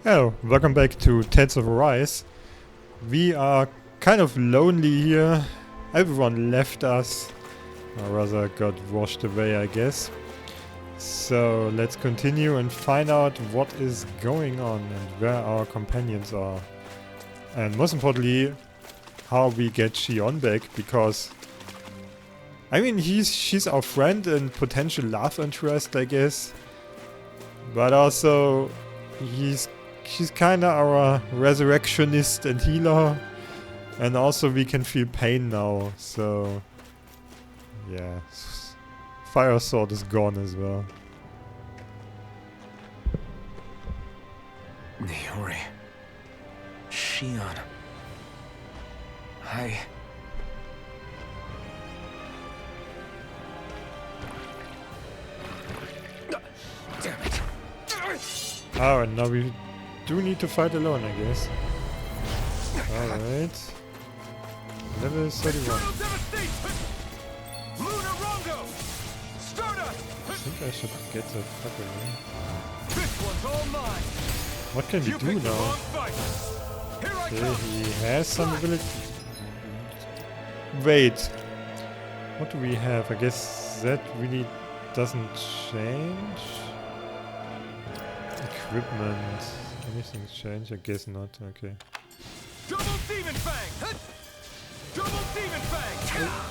Hello, welcome back to Tales of Arise. We are kind of lonely here. Everyone left us, or rather got washed away, I guess. So let's continue and find out what is going on and where our companions are. And most importantly, how we get Xion back, because I mean she's our friend and potential love interest, I guess. But also she's kinda our resurrectionist and healer. And also we can feel pain now, so yeah. Fire Sword is gone as well. Niori. Xion. Damn it. Oh, and now we do need to fight alone, I guess. Alright. Level 31. I think I should get that fucker. What can he do now? Okay, he has some ability. Wait. What do we have? I guess that really doesn't change. Equipment. Anything's changed? I guess not. Okay. Double Demon Fang! Double Demon Fang!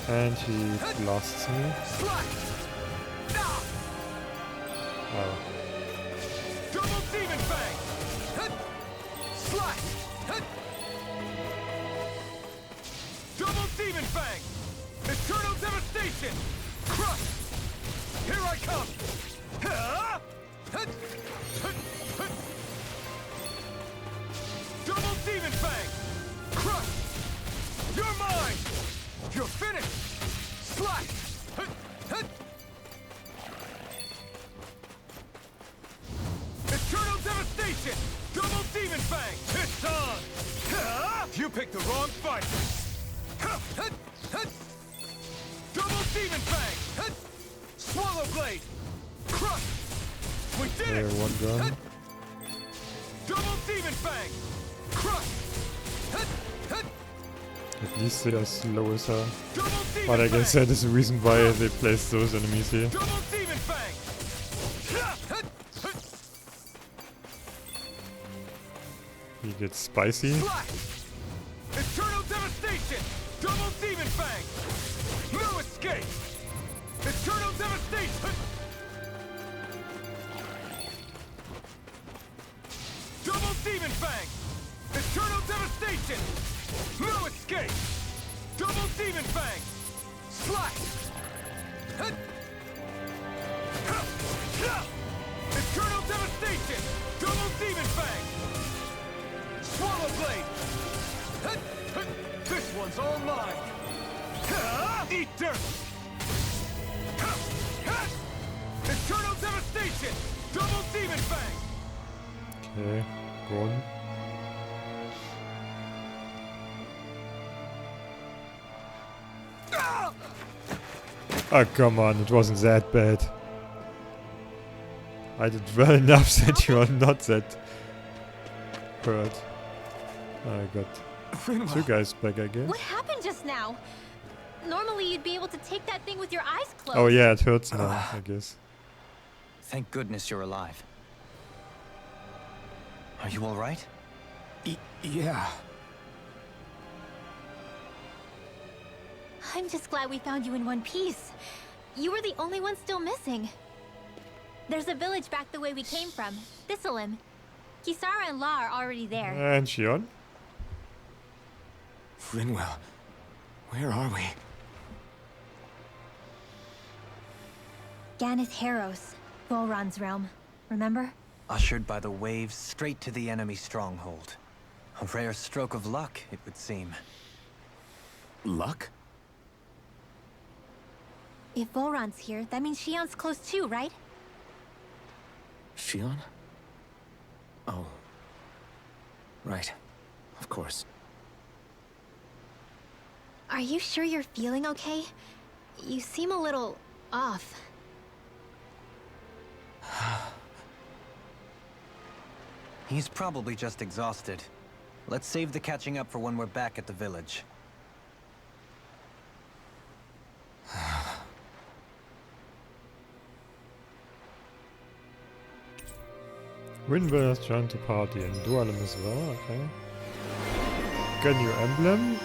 And he blasts me. Wow. Double Demon Fang! Slash! Double Demon Fang! Eternal Devastation! Crush! Here I come! Double Demon Fang! Crush! You're mine! You're finished! Slash! Eternal Devastation! Double Demon Fang! It's on! You picked the wrong fight! Double Demon Fang! Swallow Blade! Crush! We did There, it! one gun. Double Demon Fang! Crush! At least they are slow as hell. Double Demon But I guess Fang! that is the reason why they placed those enemies here. Double Demon Fang! He gets spicy. Slash! Eternal Devastation! Double Demon Fang! No escape! Eternal Devastation! Double Demon Fang! Eternal Devastation! No escape! Double Demon Fang! Slash! Eternal Devastation! Double Demon Fang! Swallow Blade! This one's all mine! Eat dirt! Eternal Devastation! Double Demon Fang! Okay, go on. Oh, come on, it wasn't that bad. I did well enough that you are not that hurt. I got two guys back, I guess. What happened just now? Normally you'd be able to take that thing with your eyes closed. Oh yeah, it hurts now, I guess. Thank goodness you're alive. Are you all right? Yeah. I'm just glad we found you in one piece. You were the only one still missing. There's a village back the way we came from, Thistleim. Kisara and La are already there. And Xion? Rinwell, where are we? Ganith Heros, Volron's realm. Remember? Ushered by the waves straight to the enemy stronghold. A rare stroke of luck, it would seem. Luck? If Volron's here, that means Xion's close too, right? Xion? Oh. Right. Of course. Are you sure you're feeling okay? You seem a little off. He's probably just exhausted. Let's save the catching up for when we're back at the village. Windbearers joined the party and Dualem as well, okay. Got new emblem.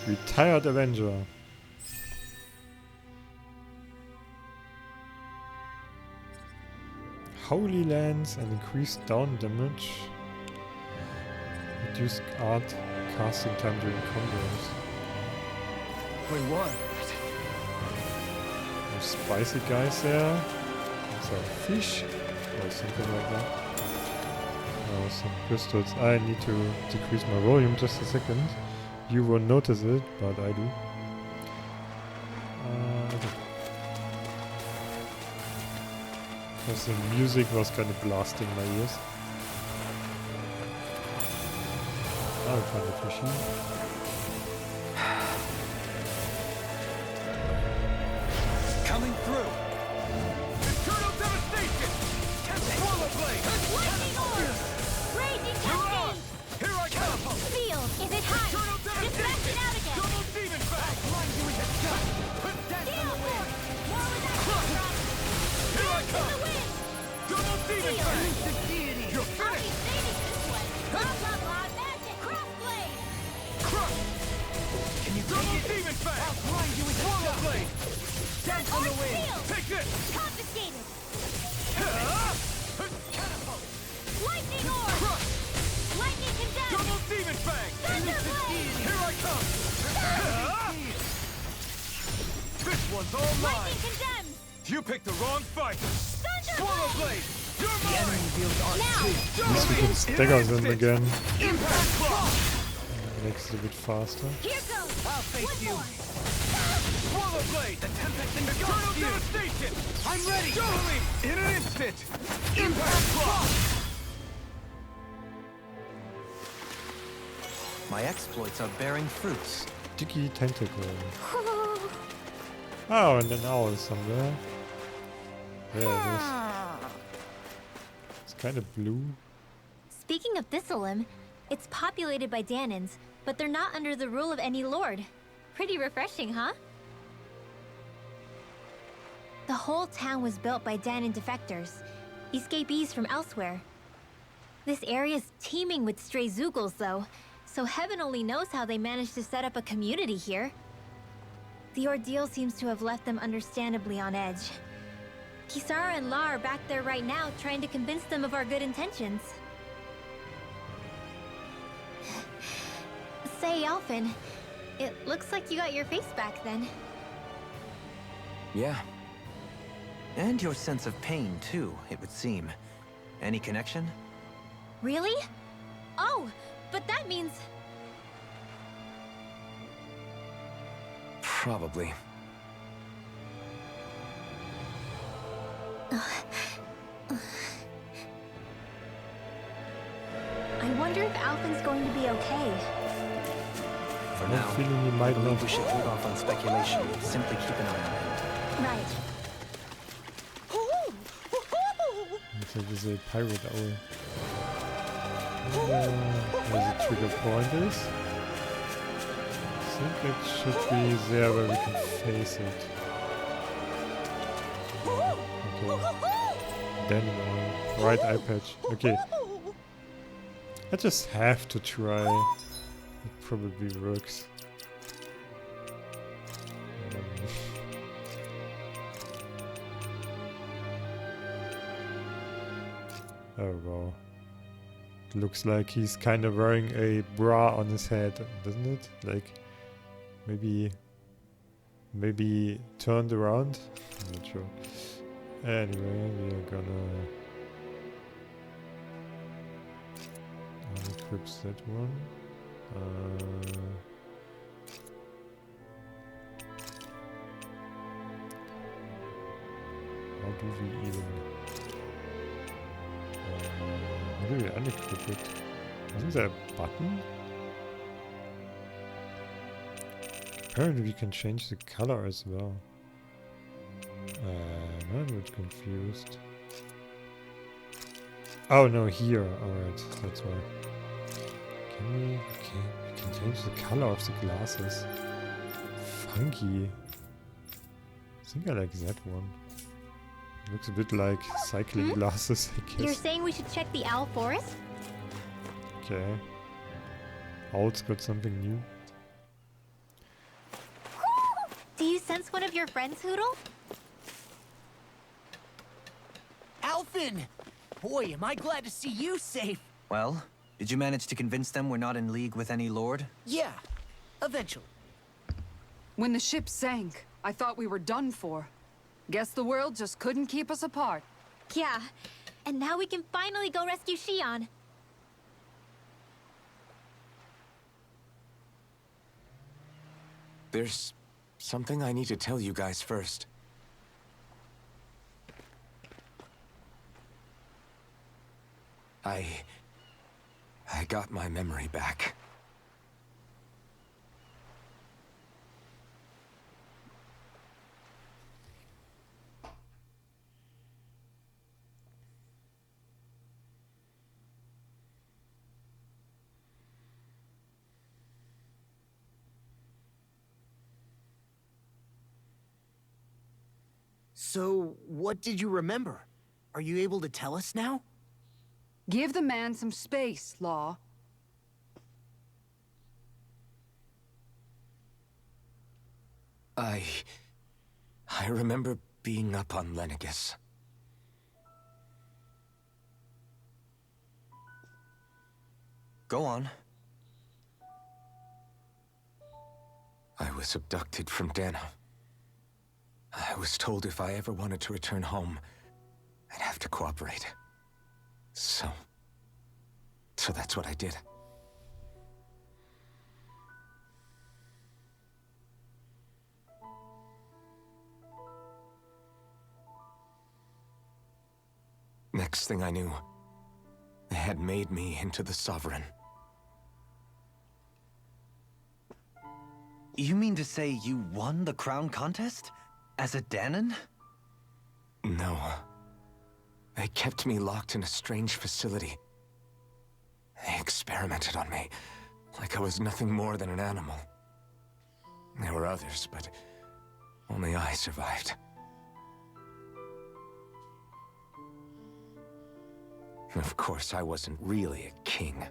Retired Avenger. Holy Lance and increased down damage. Reduced art casting time during combos. Wait, what? There's spicy guys there. Some fish or something like that. Oh, some crystals. I need to decrease my volume just a second. You won't notice it, but I do. Okay. Because the music was kind of blasting my ears. Now I find the machine. Coming through! Eternal devastation! Swallow blade! Lightning orb! Raging You're cascade! out! Here I come! Field, if it hides, Eternal just back it out again! Double demon fang! Blind you in the gut! Put death in the wind! More with that drop! Here I In come! the wind! Double demon Field! fang! You're I'll be finished! saving this one! Blah blah blah, magic! Crossblade! Crush! Can you Double take it? demon fang! I'll blind you with swallow blade! Dance on the Arch wind! field! Take this! Confiscated! Catapult! Lightning orb! Crush! Lightning condemned! Double demon fang! Thunderblade! Here I come! This one's all mine! Lightning condemned! You picked the wrong fight! Swallow Thunderblade! blade! You're The enemy mine! wields art Now! too. At least we can stagger them again. Impact claw! Makes it a bit faster. Here goes! I'll face One you. more! Swallow blade! The tempest Eternal engulfs you. devastation! I'm ready. Show me! In an instant! Impact claw! My exploits are bearing fruits. Sticky tentacle. Oh, and an owl somewhere. There it is. It's kind of blue. Speaking of Thistleum, it's populated by Danans, but they're not under the rule of any lord. Pretty refreshing, huh? The whole town was built by Danan defectors, escapees from elsewhere. This area's teeming with stray Zeugles, though, so heaven only knows how they managed to set up a community here. The ordeal seems to have left them understandably on edge. Kisara and La are back there right now, trying to convince them of our good intentions. Say, Alphen, it looks like you got your face back then. Yeah. And your sense of pain, too, it would seem. Any connection? Really? Oh, but that means... Probably. I wonder if Alphen's going to be okay. For I have now, a feeling you I might believe not. we should hold off on speculation. Simply keep an eye on him. Right. So this is a pirate owl. Where the trigger point is. I think it should be there where we can face it. Okay. Then right eye patch. Okay. I just have to try. It probably works. Oh wow. It looks like he's kind of wearing a bra on his head, doesn't it? Like maybe turned around? I'm not sure. Anyway, we are gonna unequip that one. How do we even... how do we unequip it? Isn't there a button? Apparently we can change the color as well. I'm a bit confused. Oh no, here. Alright, that's why. Can we change the color of the glasses? Funky. I think I like that one. Looks a bit like cycling glasses, I guess. You're saying we should check the Owl Forest? Okay. Owl's got something new. Do you sense one of your friends, Hootle? Alphen! Boy, am I glad to see you safe. Well, did you manage to convince them we're not in league with any lord? Yeah, eventually. When the ship sank, I thought we were done for. Guess the world just couldn't keep us apart. Yeah. And now we can finally go rescue Shion. There's something I need to tell you guys first. I got my memory back. So, what did you remember? Are you able to tell us now? Give the man some space, Law. I remember being up on Lenegis. Go on. I was abducted from Dano. I was told if I ever wanted to return home, I'd have to cooperate. So that's what I did. Next thing I knew, they had made me into the Sovereign. You mean to say you won the crown contest? As a Dahnan? No. They kept me locked in a strange facility. They experimented on me, like I was nothing more than an animal. There were others, but only I survived. Of course, I wasn't really a king.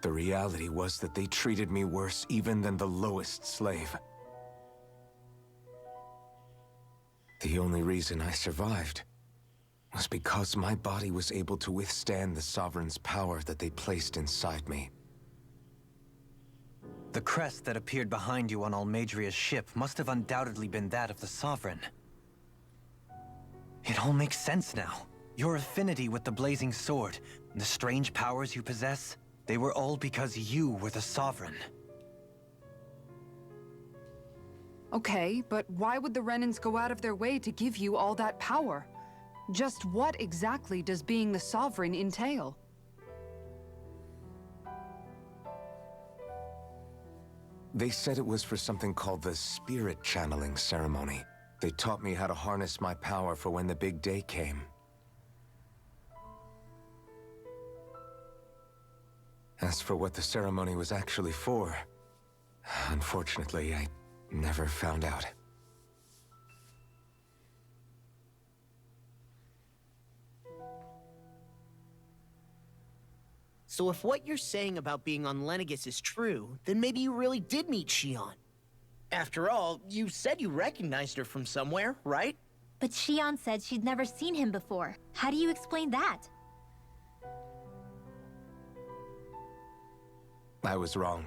The reality was that they treated me worse even than the lowest slave. The only reason I survived was because my body was able to withstand the Sovereign's power that they placed inside me. The crest that appeared behind you on Almadria's ship must have undoubtedly been that of the Sovereign. It all makes sense now. Your affinity with the Blazing Sword, and the strange powers you possess, they were all because you were the Sovereign. Okay, but why would the Renans go out of their way to give you all that power? Just what exactly does being the Sovereign entail? They said it was for something called the Spirit Channeling Ceremony. They taught me how to harness my power for when the big day came. As for what the ceremony was actually for, unfortunately, I never found out. So if what you're saying about being on Lenegis is true, then maybe you really did meet Shion. After all, you said you recognized her from somewhere, right? But Shion said she'd never seen him before. How do you explain that? I was wrong.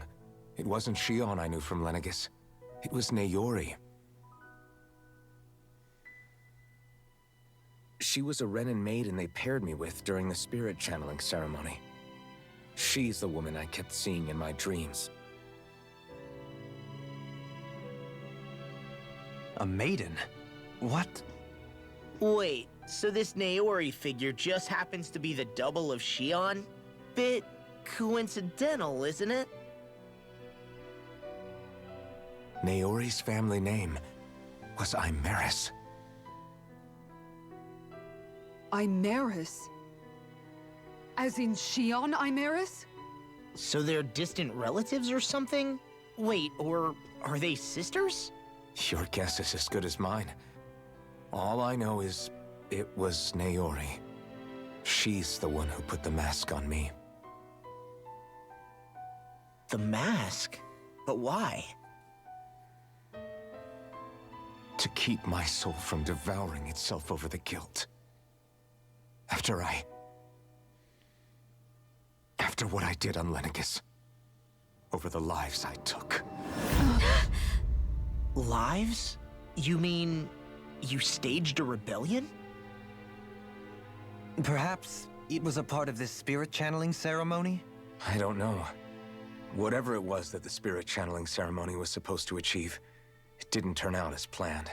It wasn't Shion I knew from Lenegis. It was Naori. She was a Renan maiden they paired me with during the spirit channeling ceremony. She's the woman I kept seeing in my dreams. A maiden? What? Wait, so this Naori figure just happens to be the double of Shion? Bit coincidental, isn't it? Naori's family name was Imeris. Imeris? As in Shion Imaris? So they're distant relatives or something? Wait, or are they sisters? Your guess is as good as mine. All I know is it was Naori. She's the one who put the mask on me. The mask? But why? To keep my soul from devouring itself over the guilt. After what I did on Lenegis. Over the lives I took. Lives? You mean you staged a rebellion? Perhaps it was a part of this spirit channeling ceremony? I don't know. Whatever it was that the spirit channeling ceremony was supposed to achieve, it didn't turn out as planned.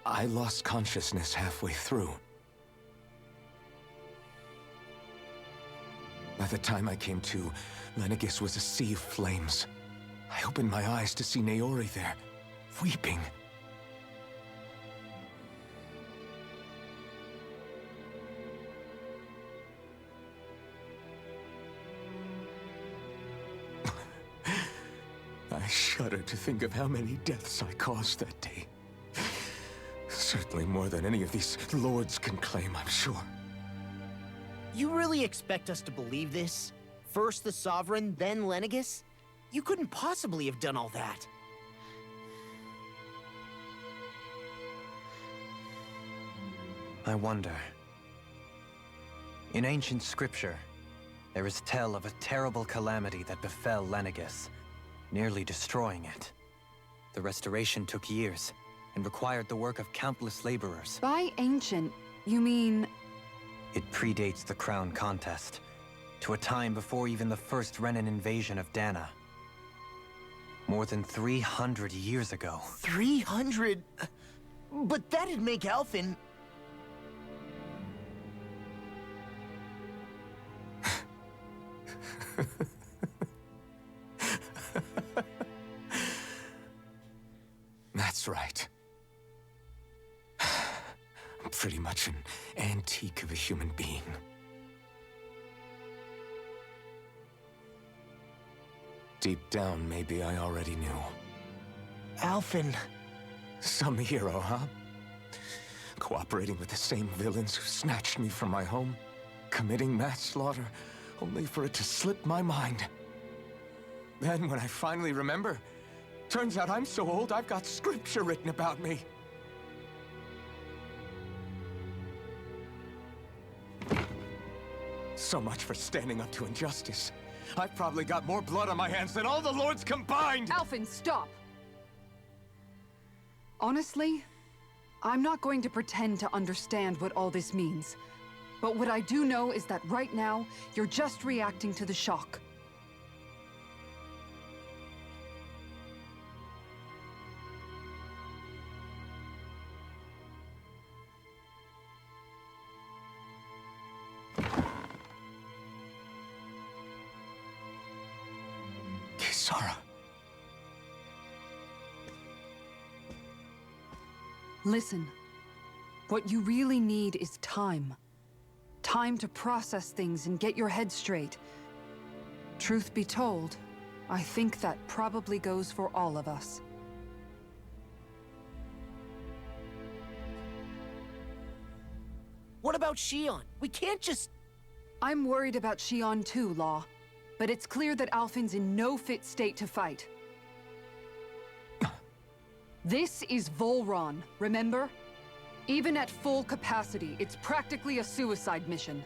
I lost consciousness halfway through. By the time I came to, Lenegis was a sea of flames. I opened my eyes to see Naori there, weeping. I shudder to think of how many deaths I caused that day. Certainly more than any of these lords can claim, I'm sure. You really expect us to believe this? First the Sovereign, then Lenegis? You couldn't possibly have done all that. I wonder. In ancient scripture, there is tell of a terrible calamity that befell Lenegis, nearly destroying it. The restoration took years, and required the work of countless laborers. By ancient, you mean... It predates the crown contest, to a time before even the first Renan invasion of Dana. More than 300 years ago. 300? But that'd make Alphen... That's right. I'm pretty much an antique of a human being. Deep down, maybe I already knew. Alphen... Some hero, huh? Cooperating with the same villains who snatched me from my home, committing mass slaughter, only for it to slip my mind. Then, when I finally remember, turns out I'm so old I've got scripture written about me. So much for standing up to injustice. I've probably got more blood on my hands than all the lords combined! Alphen, stop! Honestly, I'm not going to pretend to understand what all this means. But what I do know is that right now, you're just reacting to the shock. Kisara. Listen, what you really need is time. Time to process things and get your head straight. Truth be told, I think that probably goes for all of us. What about Shion? We can't just... I'm worried about Shion too, Law. But it's clear that Alphen's in no fit state to fight. This is Volron, remember? Even at full capacity, it's practically a suicide mission.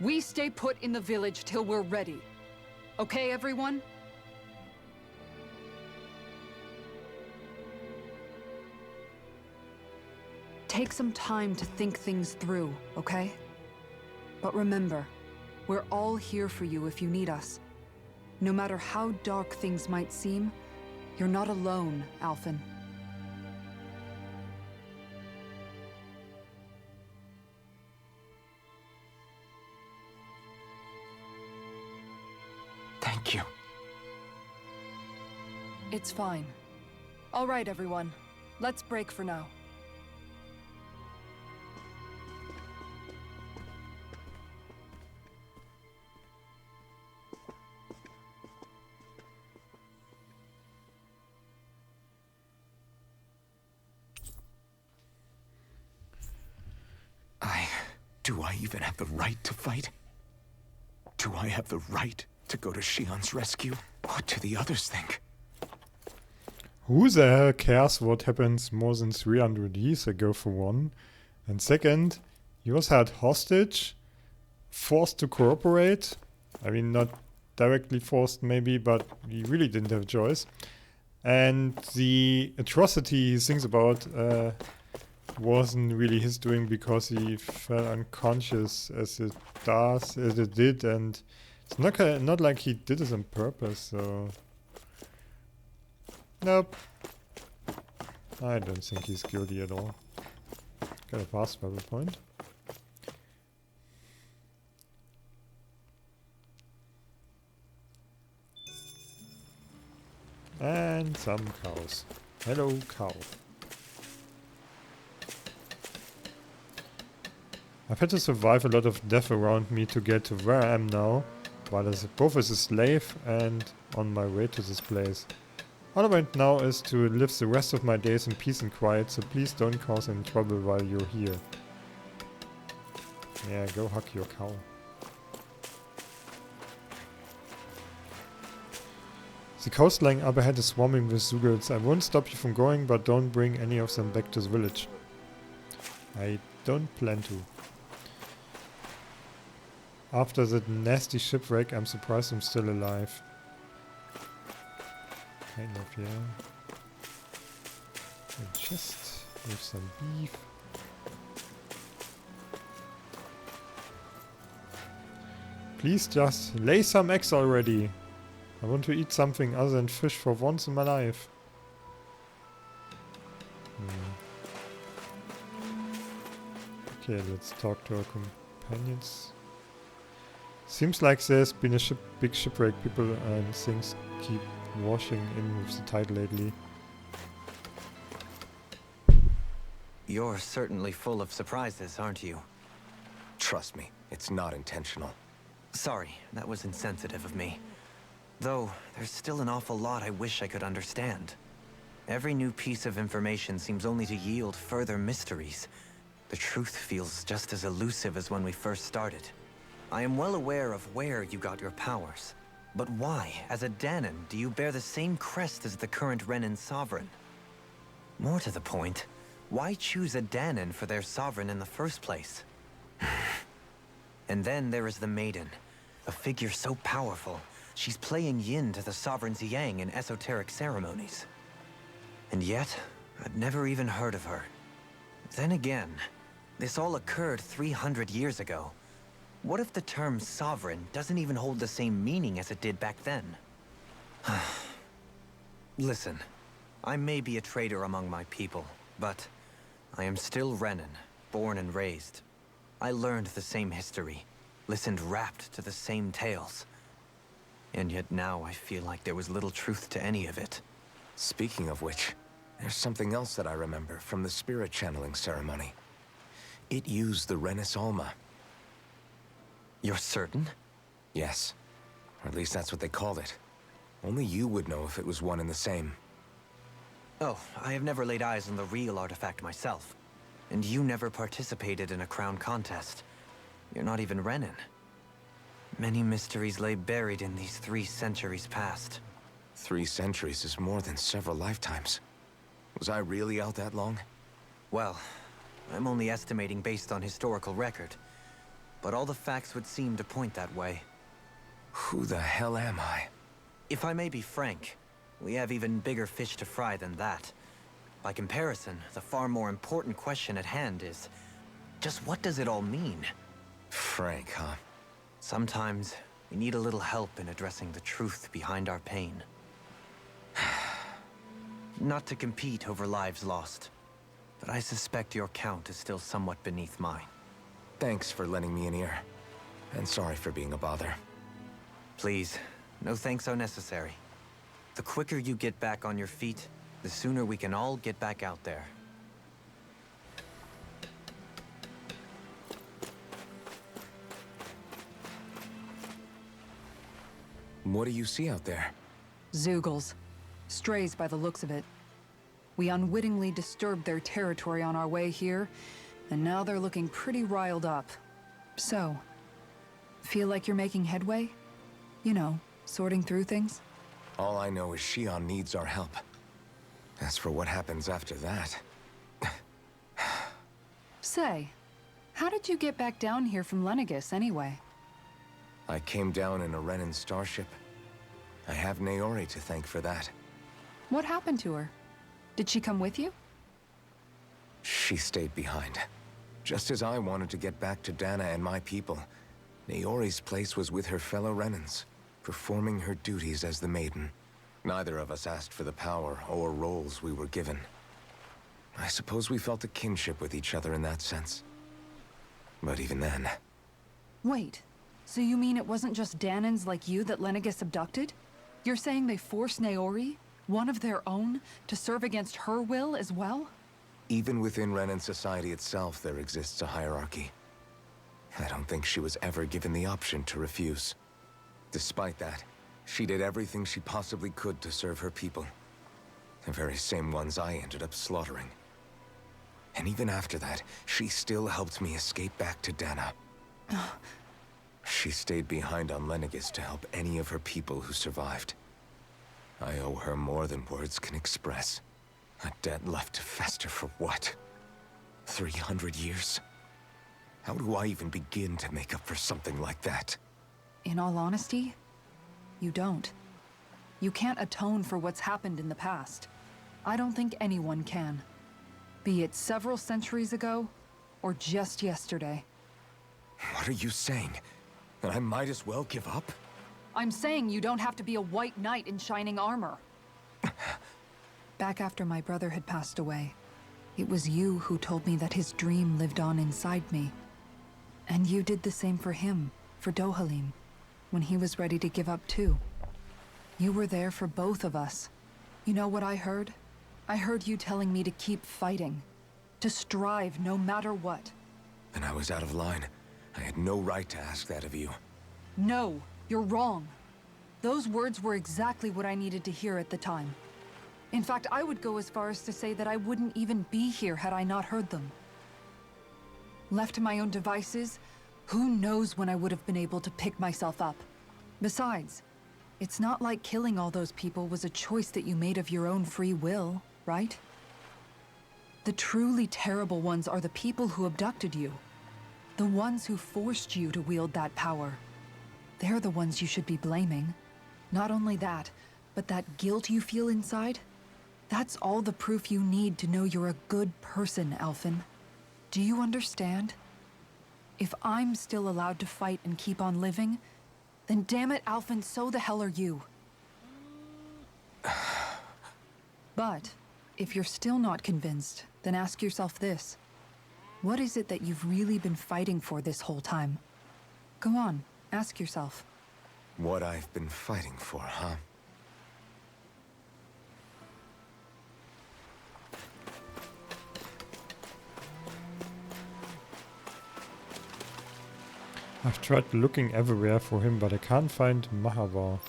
We stay put in the village till we're ready. Okay, everyone? Take some time to think things through, okay? But remember, we're all here for you if you need us. No matter how dark things might seem, you're not alone, Alphen. Thank you. It's fine. All right, everyone. Let's break for now. Do I even have the right to fight? Do I have the right to go to Shion's rescue? What do the others think? Who the hell cares what happens more than 300 years ago, for one? And second, he was held hostage, forced to cooperate. I mean, not directly forced maybe, but he really didn't have a choice. And the atrocity he thinks about wasn't really his doing, because he fell unconscious as it did, and it's not like he did this on purpose, so... Nope. I don't think he's guilty at all. Got a fast travel point. And some cows. Hello, cow. I've had to survive a lot of death around me to get to where I am now, while both as a slave and on my way to this place. All I want now is to live the rest of my days in peace and quiet, so please don't cause any trouble while you're here. Yeah, go hug your cow. The coastline up ahead is swarming with Zeugles. I won't stop you from going, but don't bring any of them back to the village. I don't plan to. After that nasty shipwreck, I'm surprised I'm still alive. Kind of, yeah. And chest with some beef. Please just lay some eggs already. I want to eat something other than fish for once in my life. Okay, let's talk to our companions. Seems like there's been a big shipwreck. People and things keep washing in with the tide lately. You're certainly full of surprises, aren't you? Trust me, it's not intentional. Sorry, that was insensitive of me. Though, there's still an awful lot I wish I could understand. Every new piece of information seems only to yield further mysteries. The truth feels just as elusive as when we first started. I am well aware of where you got your powers. But why, as a Dahnan, do you bear the same crest as the current Renan sovereign? More to the point, why choose a Dahnan for their sovereign in the first place? And then there is the Maiden, a figure so powerful, she's playing yin to the sovereign's yang in esoteric ceremonies. And yet, I've never even heard of her. Then again, this all occurred 300 years ago. What if the term sovereign doesn't even hold the same meaning as it did back then? Listen, I may be a traitor among my people, but I am still Renan, born and raised. I learned the same history, listened rapt to the same tales. And yet now I feel like there was little truth to any of it. Speaking of which, there's something else that I remember from the spirit channeling ceremony. It used the Renis Alma. You're certain? Yes. Or at least that's what they called it. Only you would know if it was one and the same. Oh, I have never laid eyes on the real artifact myself. And you never participated in a crown contest. You're not even Renan. Many mysteries lay buried in these 3 centuries past. 3 centuries is more than several lifetimes. Was I really out that long? Well, I'm only estimating based on historical record. But all the facts would seem to point that way. Who the hell am I? If I may be frank, we have even bigger fish to fry than that. By comparison, the far more important question at hand is, just what does it all mean? Frank, huh? Sometimes, we need a little help in addressing the truth behind our pain. Not to compete over lives lost, but I suspect your count is still somewhat beneath mine. Thanks for lending me an ear. And sorry for being a bother. Please, no thanks are necessary. The quicker you get back on your feet, the sooner we can all get back out there. What do you see out there? Zeugles. Strays by the looks of it. We unwittingly disturbed their territory on our way here, and now they're looking pretty riled up. So, feel like you're making headway? You know, sorting through things? All I know is Shion needs our help. As for what happens after that... Say, how did you get back down here from Lenegis, anyway? I came down in a Renan starship. I have Naori to thank for that. What happened to her? Did she come with you? She stayed behind. Just as I wanted to get back to Dana and my people, Naori's place was with her fellow Renans, performing her duties as the Maiden. Neither of us asked for the power or roles we were given. I suppose we felt a kinship with each other in that sense. But even then... Wait, so you mean it wasn't just Danans like you that Lenegis abducted? You're saying they forced Naori, one of their own, to serve against her will as well? Even within Renan society itself, there exists a hierarchy. I don't think she was ever given the option to refuse. Despite that, she did everything she possibly could to serve her people. The very same ones I ended up slaughtering. And even after that, she still helped me escape back to Dana. She stayed behind on Lenegis to help any of her people who survived. I owe her more than words can express. A debt left to fester for what? 300 years? How do I even begin to make up for something like that? In all honesty, you don't. You can't atone for what's happened in the past. I don't think anyone can. Be it several centuries ago, or just yesterday. What are you saying? That I might as well give up? I'm saying you don't have to be a white knight in shining armor. Back after my brother had passed away, it was you who told me that his dream lived on inside me. And you did the same for him, for Dohalim, when he was ready to give up too. You were there for both of us. You know what I heard? I heard you telling me to keep fighting. To strive no matter what. And I was out of line. I had no right to ask that of you. No, you're wrong. Those words were exactly what I needed to hear at the time. In fact, I would go as far as to say that I wouldn't even be here had I not heard them. Left to my own devices, who knows when I would have been able to pick myself up. Besides, it's not like killing all those people was a choice that you made of your own free will, right? The truly terrible ones are the people who abducted you. The ones who forced you to wield that power. They're the ones you should be blaming. Not only that, but that guilt you feel inside, that's all the proof you need to know you're a good person, Alphen. Do you understand? If I'm still allowed to fight and keep on living, then damn it, Alphen, so the hell are you. But, if you're still not convinced, then ask yourself this. What is it that you've really been fighting for this whole time? Go on, ask yourself. What I've been fighting for, huh? I've tried looking everywhere for him, but I can't find Mahawar.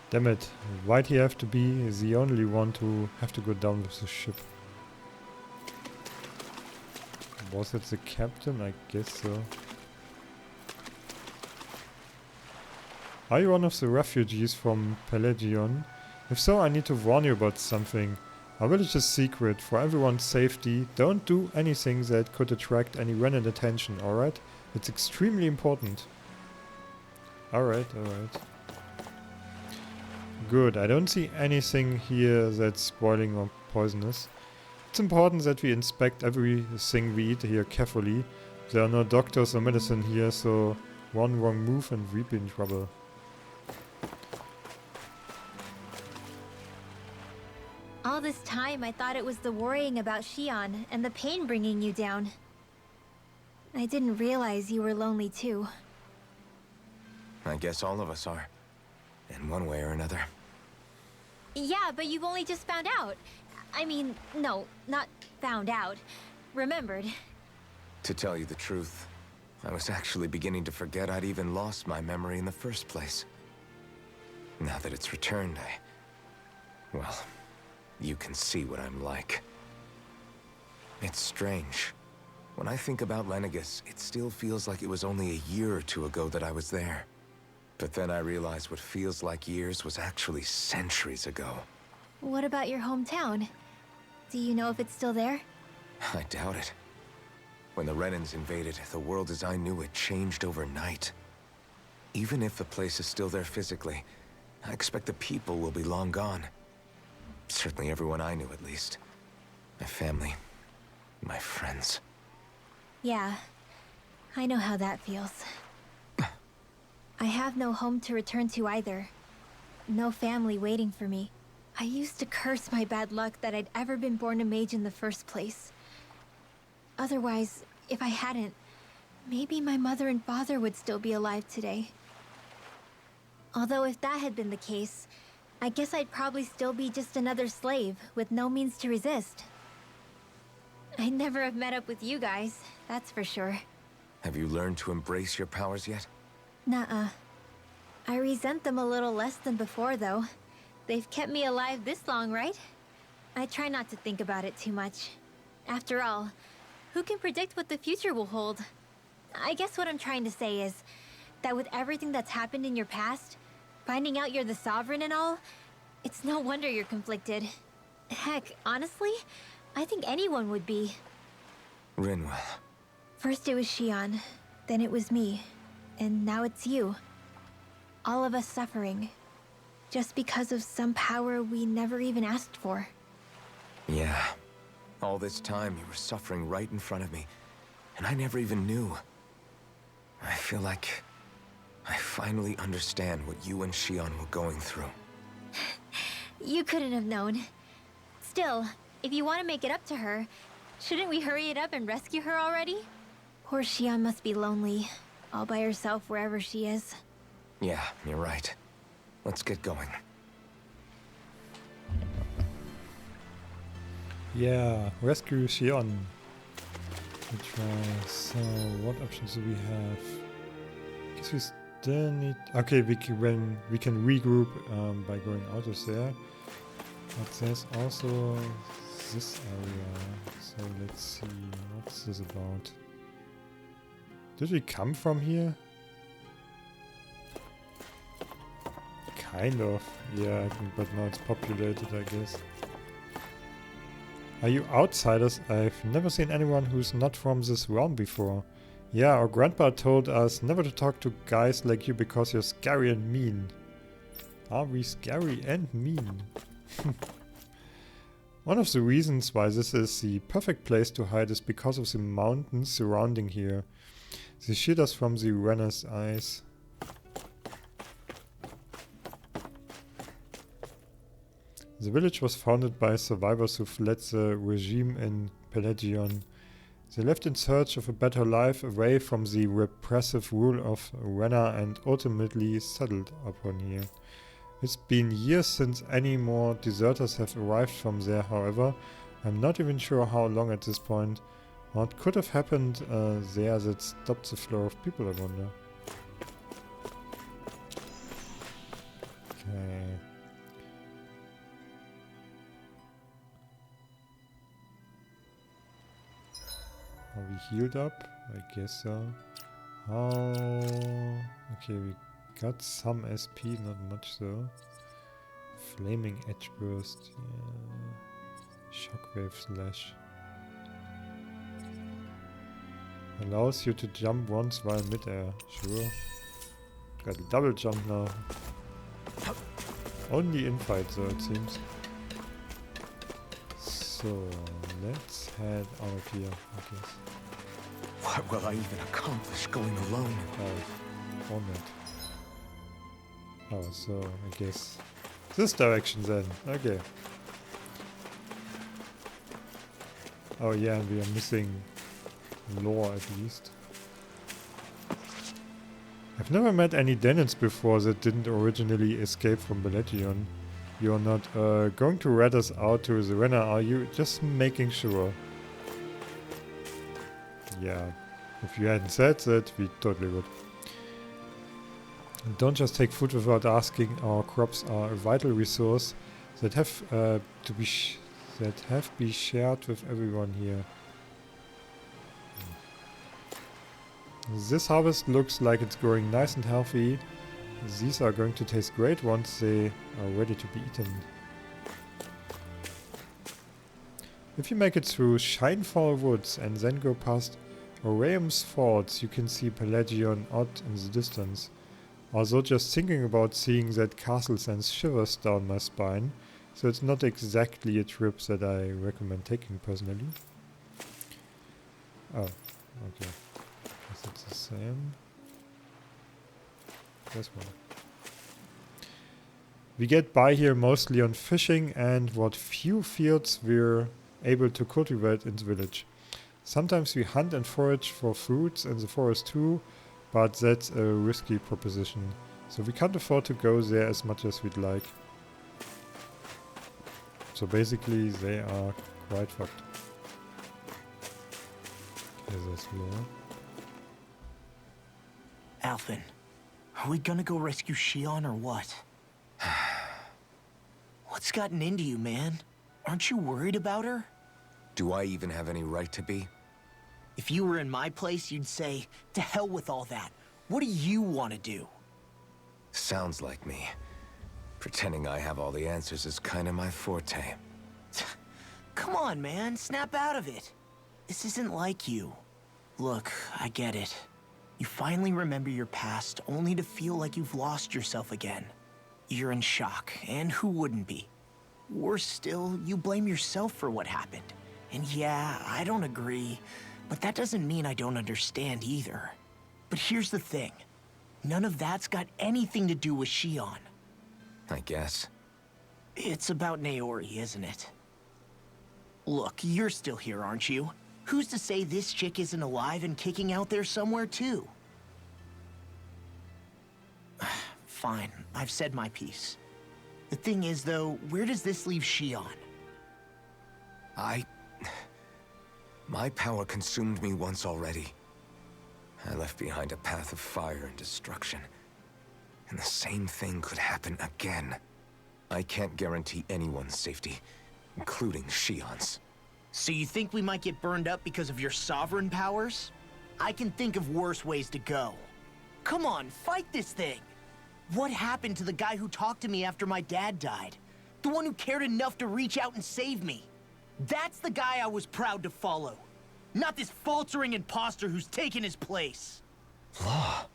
Damn it, why'd he have to be the only one to have to go down with the ship? Was it the captain? I guess so. Are you one of the refugees from Pelagion? If so, I need to warn you about something. Our village is secret. For everyone's safety, don't do anything that could attract any Renan attention, alright? It's extremely important. Alright, alright. Good, I don't see anything here that's spoiling or poisonous. It's important that we inspect everything we eat here carefully. There are no doctors or medicine here, so one wrong move and we'd be in trouble. All this time, I thought it was the worrying about Shion and the pain bringing you down. I didn't realize you were lonely too. I guess all of us are. In one way or another. Yeah, but you've only just found out. I mean, no, not found out. Remembered. To tell you the truth, I was actually beginning to forget I'd even lost my memory in the first place. Now that it's returned, well, you can see what I'm like. It's strange. When I think about Lenegis, it still feels like it was only a year or two ago that I was there. But then I realized what feels like years was actually centuries ago. What about your hometown? Do you know if it's still there? I doubt it. When the Renans invaded, the world as I knew it changed overnight. Even if the place is still there physically, I expect the people will be long gone. Certainly everyone I knew, at least. My family, my friends. Yeah, I know how that feels. I have no home to return to either. No family waiting for me. I used to curse my bad luck that I'd ever been born a mage in the first place. Otherwise, if I hadn't, maybe my mother and father would still be alive today. Although if that had been the case, I guess I'd probably still be just another slave with no means to resist. I'd never have met up with you guys, that's for sure. Have you learned to embrace your powers yet? Nuh-uh. I resent them a little less than before, though. They've kept me alive this long, right? I try not to think about it too much. After all, who can predict what the future will hold? I guess what I'm trying to say is that with everything that's happened in your past, finding out you're the Sovereign and all, it's no wonder you're conflicted. Heck, honestly, I think anyone would be. Rinwell. First it was Xion, then it was me, and now it's you. All of us suffering, just because of some power we never even asked for. Yeah. All this time you were suffering right in front of me, and I never even knew. I feel like I finally understand what you and Xion were going through. You couldn't have known. Still, if you want to make it up to her, shouldn't we hurry it up and rescue her already? Poor Xion must be lonely, all by herself wherever she is. Yeah, you're right. Let's get going. Yeah, rescue Xion. Let's try. So, what options do we have? Guess we still need. Okay, we can regroup by going out of there. But there's also this area. So let's see. What's this about? Did we come from here? Kind of. Yeah, but now it's populated, I guess. Are you outsiders? I've never seen anyone who's not from this realm before. Yeah, our grandpa told us never to talk to guys like you because you're scary and mean. Are we scary and mean? One of the reasons why this is the perfect place to hide is because of the mountains surrounding here. They shield us from the Renner's eyes. The village was founded by survivors who fled the regime in Pelagion. They left in search of a better life away from the repressive rule of Renna and ultimately settled upon here. It's been years since any more deserters have arrived from there, however. I'm not even sure how long at this point. What could have happened there that stopped the flow of people, I wonder. Okay. Are we healed up? I guess so. How? Okay, we got some SP, not much though. Flaming Edge Burst. Yeah. Shockwave Slash. Allows you to jump once while mid-air. Sure. Got a double jump now. Only in fight though, it seems. So, let's head out of here, I guess. What will I even accomplish going alone? Oh, on it. Oh, so I guess this direction then. Okay. Oh yeah, and we are missing lore at least. I've never met any Denons before that didn't originally escape from Pelagion. You're not going to rat us out to the Renner, are you? Just making sure. Yeah, if you hadn't said that, we totally would. Don't just take food without asking. Our crops are a vital resource that have to be shared with everyone here. This harvest looks like it's growing nice and healthy. These are going to taste great once they are ready to be eaten. If you make it through Shinefall Woods and then go past Oraeum's Falls, you can see Pelagion Odd in the distance. Although just thinking about seeing that castle sends shivers down my spine, so it's not exactly a trip that I recommend taking personally. Oh, okay. Guess it's the same. This one. We get by here mostly on fishing and what few fields we're able to cultivate in the village. Sometimes we hunt and forage for fruits in the forest too, but that's a risky proposition, so we can't afford to go there as much as we'd like. So basically they are quite fucked. Here's this floor. Alphen, are we gonna go rescue Shion or what? What's gotten into you, man? Aren't you worried about her? Do I even have any right to be? If you were in my place, you'd say, to hell with all that. What do you want to do? Sounds like me. Pretending I have all the answers is kind of my forte. Come on, man. Snap out of it. This isn't like you. Look, I get it. You finally remember your past, only to feel like you've lost yourself again. You're in shock, and who wouldn't be? Worse still, you blame yourself for what happened. And yeah, I don't agree, but that doesn't mean I don't understand either. But here's the thing. None of that's got anything to do with Shion. I guess. It's about Naori, isn't it? Look, you're still here, aren't you? Who's to say this chick isn't alive and kicking out there somewhere, too? Fine, I've said my piece. The thing is, though, where does this leave Shion? My power consumed me once already. I left behind a path of fire and destruction. And the same thing could happen again. I can't guarantee anyone's safety, including Shion's. So you think we might get burned up because of your sovereign powers? I can think of worse ways to go. Come on, fight this thing! What happened to the guy who talked to me after my dad died? The one who cared enough to reach out and save me? That's the guy I was proud to follow. Not this faltering imposter who's taken his place. Law.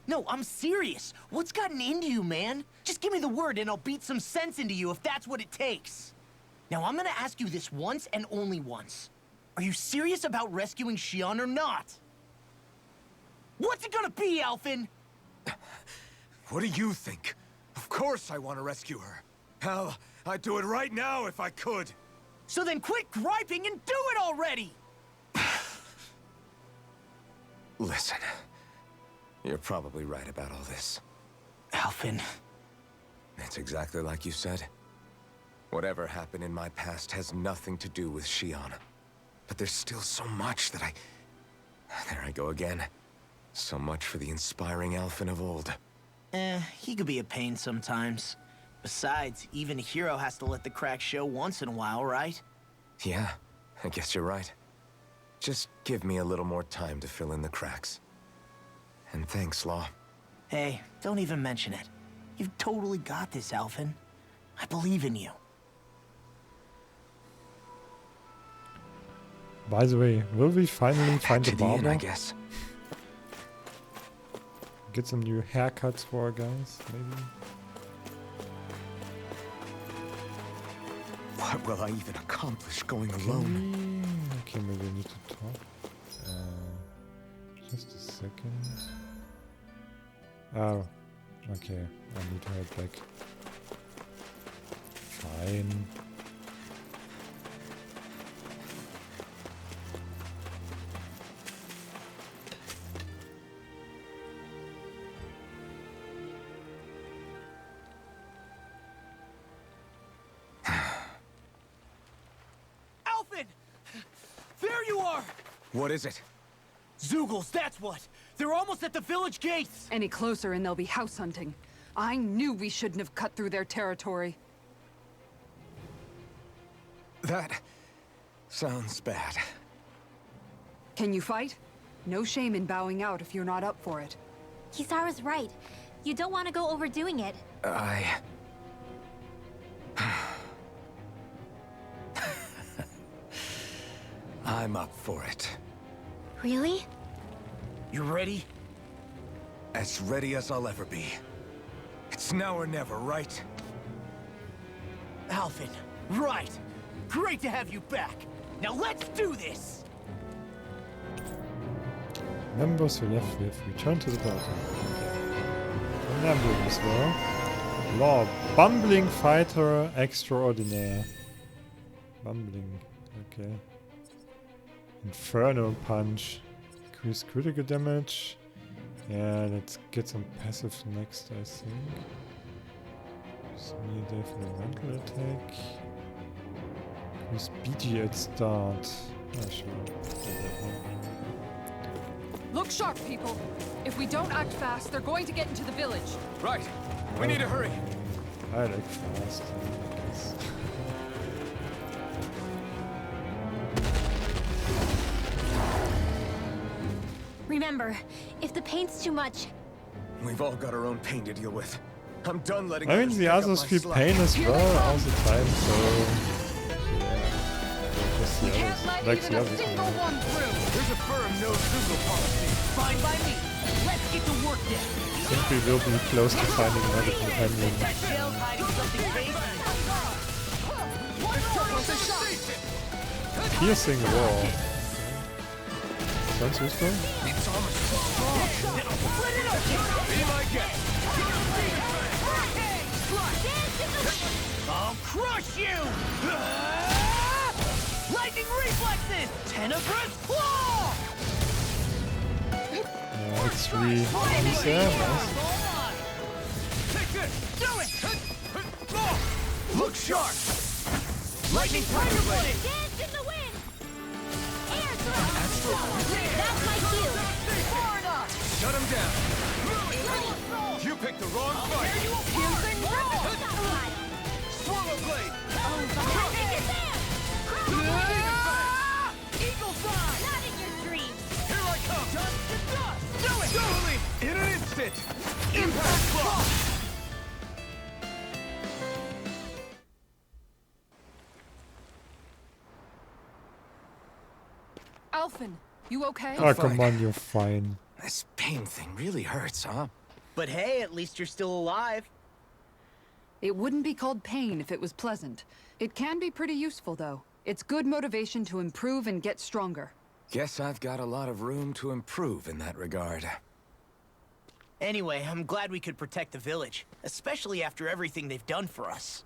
No, I'm serious. What's gotten into you, man? Just give me the word and I'll beat some sense into you if that's what it takes. Now, I'm gonna ask you this once and only once. Are you serious about rescuing Shion or not? What's it gonna be, Alphen? What do you think? Of course I want to rescue her. Hell, I'd do it right now if I could. So then quit griping and do it already! Listen, you're probably right about all this. Alphen. It's exactly like you said. Whatever happened in my past has nothing to do with Shion. But there's still so much that There I go again. So much for the inspiring Alphen of old. He could be a pain sometimes. Besides, even a hero has to let the cracks show once in a while, right? Yeah, I guess you're right. Just give me a little more time to fill in the cracks. And thanks, Law. Hey, don't even mention it. You've totally got this, Alphen. I believe in you. By the way, will we finally find the Back to the inn, barber? I guess. Get some new haircuts for our guys, maybe? What will I even accomplish going alone? Okay, maybe I need to talk. Just a second. Oh, okay. I need to head back. Fine. There you are! What is it? Zeugles, that's what! They're almost at the village gates! Any closer and they'll be house hunting. I knew we shouldn't have cut through their territory. That sounds bad. Can you fight? No shame in bowing out if you're not up for it. Kisara's right. You don't want to go overdoing it. I'm up for it. Really? You ready? As ready as I'll ever be. It's now or never, right? Alphen, right. Great to have you back. Now let's do this! Members who left with return to the party. Okay. Numbering as well. Law. Bumbling fighter extraordinaire. Bumbling. Okay. Inferno punch. Increase critical damage. Yeah, let's get some passive next, I think. Near death elemental attack. Increase BG at start. Yeah, sure. Look sharp, people. If we don't act fast, they're going to get into the village. Right. We need to hurry. I like fast, I guess. Remember, if the pain's too much, We've all got our own pain to deal with. I'm done letting I mean, others the pick up others my feel slack. pain as Here they well all come. the time, so yeah. Just We the can't others, let like even the a others. single man. one through. There's a firm no-Zoogle policy. Fine by me. Let's get to work then. I think we will be close to finding another companion. That shell's hiding something tasty. Piercing wall. Sounds useful. It's almost strong. Be my guest. I'll crush you! Lightning reflexes! Tenebrous claw! X3 is there. Nice. Take this. Do it! Look sharp. Lightning tiger blade! dance in the wind! Air thrust! That's my cue! Shut him down. You picked the wrong fight. Piercing roll! Swallow blade. Eagle fly! Not in your dreams! Here I come. Dust to dust! Do it! Totally. In an instant. Impact claw. Alphen, you okay? Oh, fine. come on, you're fine. This pain thing really hurts, huh? But hey, at least you're still alive. It wouldn't be called pain if it was pleasant. It can be pretty useful, though. It's good motivation to improve and get stronger. Guess I've got a lot of room to improve in that regard. Anyway, I'm glad we could protect the village, especially after everything they've done for us.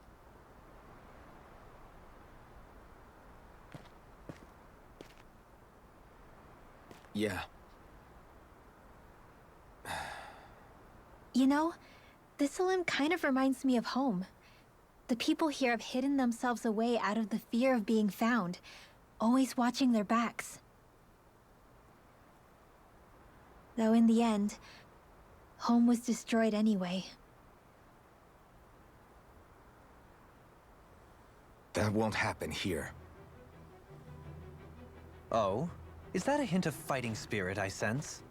Yeah. You know, Thistleum kind of reminds me of home. The people here have hidden themselves away out of the fear of being found, always watching their backs. Though in the end, home was destroyed anyway. That won't happen here. Oh? Is that a hint of fighting spirit I sense?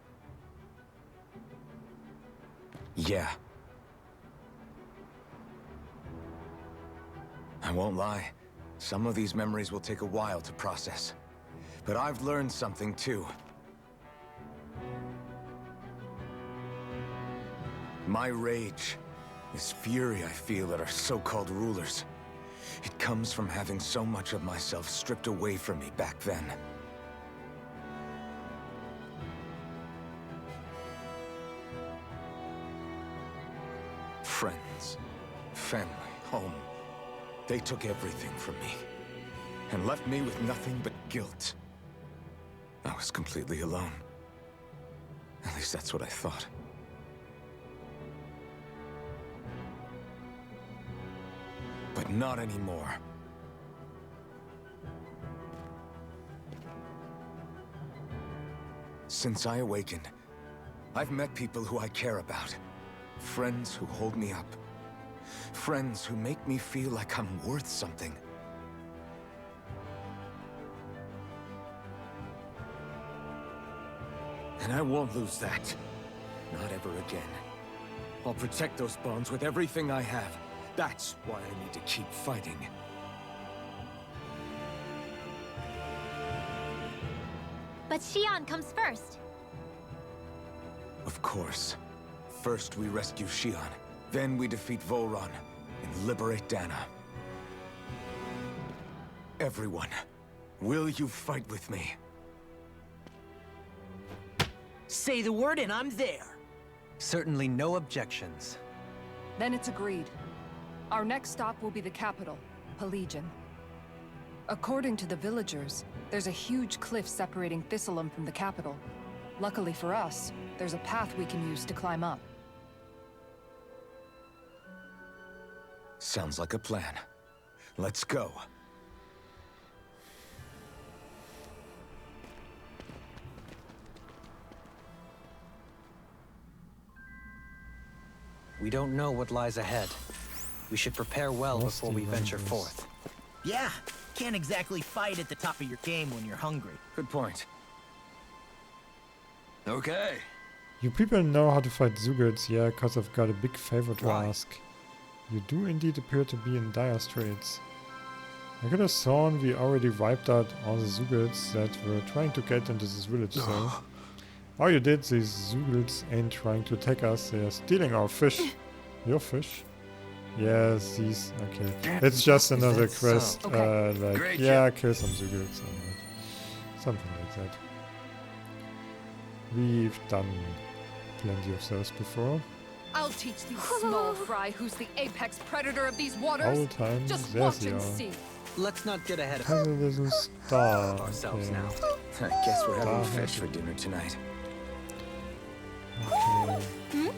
Yeah. I won't lie. Some of these memories will take a while to process. But I've learned something too. My rage, this fury I feel at our so-called rulers, it comes from having so much of myself stripped away from me back then. Friends, family, home. They took everything from me and left me with nothing but guilt. I was completely alone. At least that's what I thought. But not anymore. Since I awakened, I've met people who I care about. Friends who hold me up. Friends who make me feel like I'm worth something. And I won't lose that. Not ever again. I'll protect those bones with everything I have. That's why I need to keep fighting. But Xion comes first. Of course. First we rescue Xion, then we defeat Volron and liberate Dana. Everyone, will you fight with me? Say the word and I'm there. Certainly no objections. Then it's agreed. Our next stop will be the capital, Pelegion. According to the villagers, there's a huge cliff separating Thistleum from the capital. Luckily for us, there's a path we can use to climb up. Sounds like a plan. Let's go. We don't know what lies ahead. We should prepare well before we venture forth. Yeah, can't exactly fight at the top of your game when you're hungry. Good point. Okay. You people know how to fight Zugults, yeah, cause I've got a big favor to Why? ask. You do indeed appear to be in dire straits. I could have sworn we already wiped out all the Zugults that were trying to get into this village, so... Oh, you did. These Zugults ain't trying to attack us. They are stealing our fish. Your fish? Yes, these... Okay. It's just another that quest. so? Like, Great yeah, kill some Zugults. Alright. Something like that. We've done plenty of those before. I'll teach these small fry who's the apex predator of these waters. All times. Just There's watch the and see. Let's not get ahead of Has a little star. ourselves Okay. now. I guess we're having Ah, fish for dinner tonight. Okay.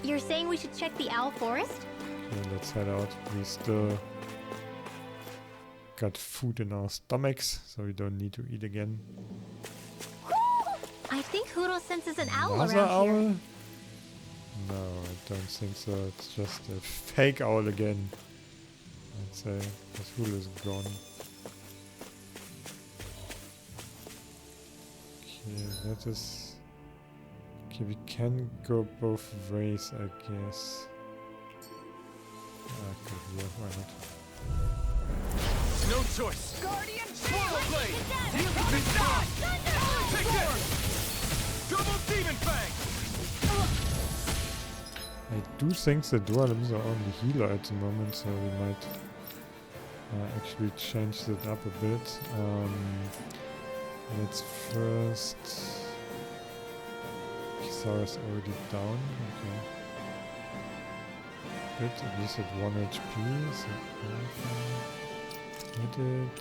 You're saying we should check the Owl Forest? Okay, let's head out. We still got food in our stomachs, so we don't need to eat again. I think Huro senses an owl Another around owl? here. No, I don't think so. It's just a fake owl again. I'd say the fool is gone. Okay, that is... Okay, we can go both ways, I guess. Okay, yeah, why not? No choice. Guardian Swallow blade. You can be done. Take this. Double demon fang. I do think the Dualims are only healer at the moment, so we might actually change that up a bit. Let's first... Kisara's already down, okay. Good, at least at 1 HP, so hit it.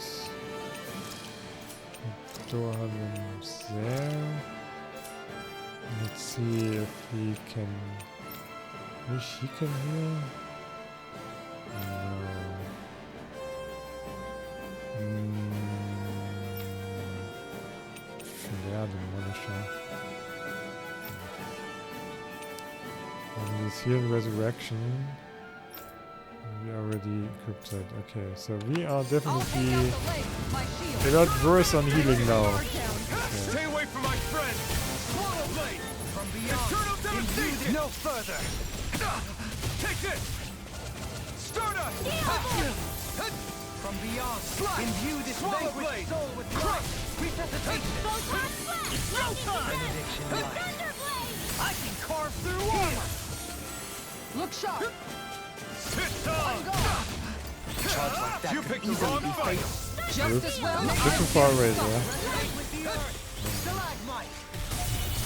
Dualims there. Let's see if he can... Wish he can heal? No. Flare Demolisher. And he's here in Resurrection. We already equipped that. Okay, so we are definitely a lot worse on healing now. Okay. Stay away from my friend. Swallow blade. From beyond. Eternal devastation. No further. Take this. Stardust. From beyond. Slash. Imbue this swallow blade. Soul with crush. Resuscitation. No time. I can carve through armor. Look sharp. Sit down. Charge like that You could picked the easily wrong be fight. fatal. Just as well. Bit too far away there. With the earth. Stalagmite.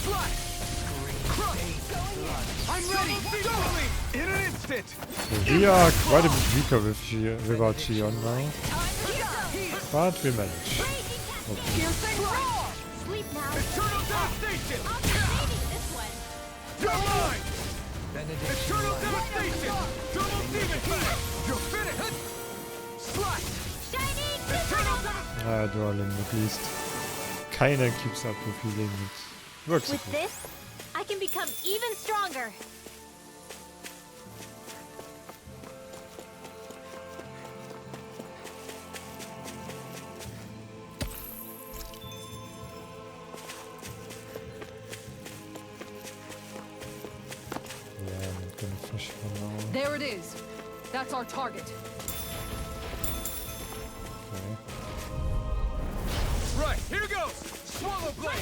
Slash. Crush. I'm ready. Totally. In an instant. So we are quite a bit weaker without Xion now, but we manage. Piercing roar. Sleep now. Eternal devastation. I'll be saving this one. You're mine. Benediction Eternal light. devastation. Double demon fang. You're finished. Slash. Shining Eternal devastation. Dualim at least kinda keeps up with healing. It works. With this, I can become even stronger. range for now. There it is. That's our target. Okay. Right, here goes! Swallow blade!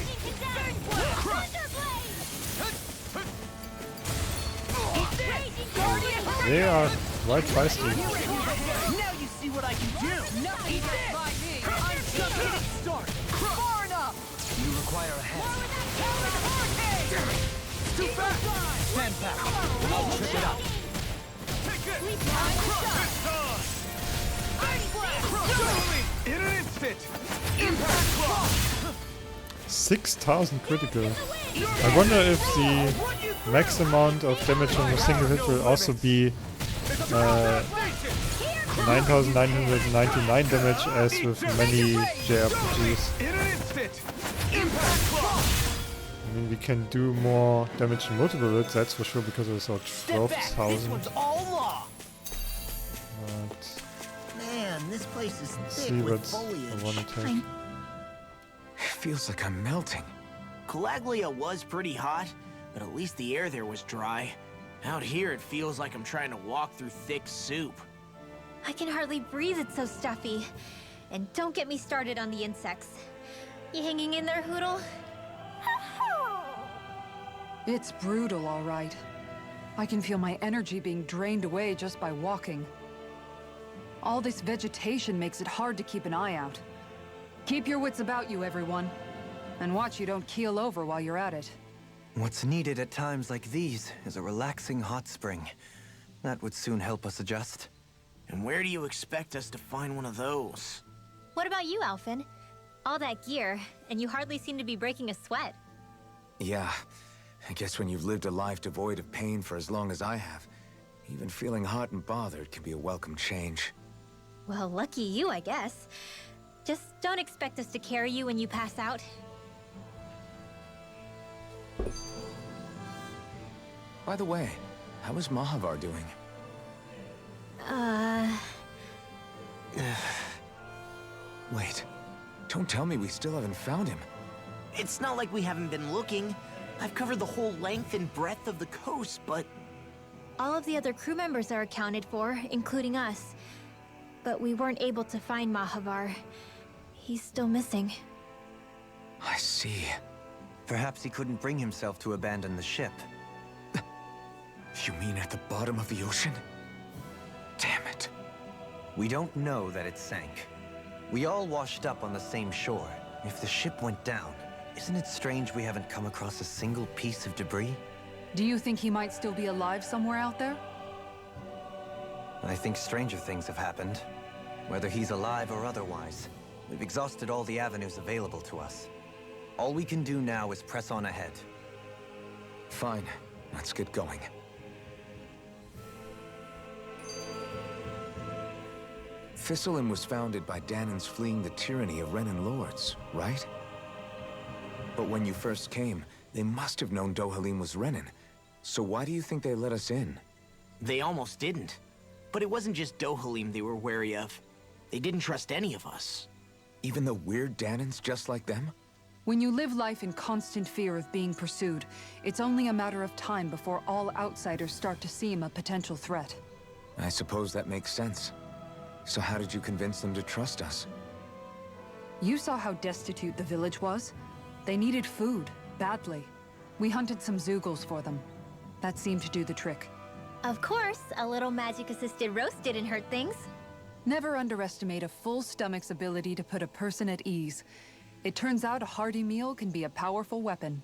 They are quite feisty. Now you see what I can do! Nothing by me. I'm just getting started. Far enough. You require a head. Too fast! Stand back. I'll trip it up. Take it! In an instant! Impact Claw! 6,000 critical. I wonder if the max amount of damage on a single hit will also be 9,999 damage as with many JRPGs. In an instant! Impact Claw! I mean, we can do more damage in multiple hits, that's for sure, because it's all Step back, this 12,000. one's all law! But Man, this place is let's thick see with what foliage. I want to take. Fine. It feels like I'm melting. Calaglia was pretty hot, but at least the air there was dry. Out here, it feels like I'm trying to walk through thick soup. I can hardly breathe, it's so stuffy. And don't get me started on the insects. You hanging in there, Hootle? It's brutal, all right. I can feel my energy being drained away just by walking. All this vegetation makes it hard to keep an eye out. Keep your wits about you, everyone. And watch you don't keel over while you're at it. What's needed at times like these is a relaxing hot spring. That would soon help us adjust. And where do you expect us to find one of those? What about you, Alphen? All that gear, and you hardly seem to be breaking a sweat. Yeah, I guess when you've lived a life devoid of pain for as long as I have, even feeling hot and bothered can be a welcome change. Well, lucky you, I guess. Just don't expect us to carry you when you pass out. By the way, how is Mahavar doing? Wait, don't tell me we still haven't found him. It's not like we haven't been looking. I've covered the whole length and breadth of the coast, but... All of the other crew members are accounted for, including us. But we weren't able to find Mahavar. He's still missing. I see. Perhaps he couldn't bring himself to abandon the ship. You mean at the bottom of the ocean? Damn it. We don't know that it sank. We all washed up on the same shore. If the ship went down, isn't it strange we haven't come across a single piece of debris? Do you think he might still be alive somewhere out there? I think stranger things have happened. Whether he's alive or otherwise, we've exhausted all the avenues available to us. All we can do now is press on ahead. Fine, let's get going. Thistlein was founded by Danans fleeing the tyranny of Renan lords, right? But when you first came, they must have known Dohalim was Renan. So why do you think they let us in? They almost didn't. But it wasn't just Dohalim they were wary of. They didn't trust any of us. Even the weird Danans just like them? When you live life in constant fear of being pursued, it's only a matter of time before all outsiders start to seem a potential threat. I suppose that makes sense. So how did you convince them to trust us? You saw how destitute the village was. They needed food, badly. We hunted some Zeugles for them. That seemed to do the trick. Of course, a little magic-assisted roast didn't hurt things. Never underestimate a full stomach's ability to put a person at ease. It turns out a hearty meal can be a powerful weapon.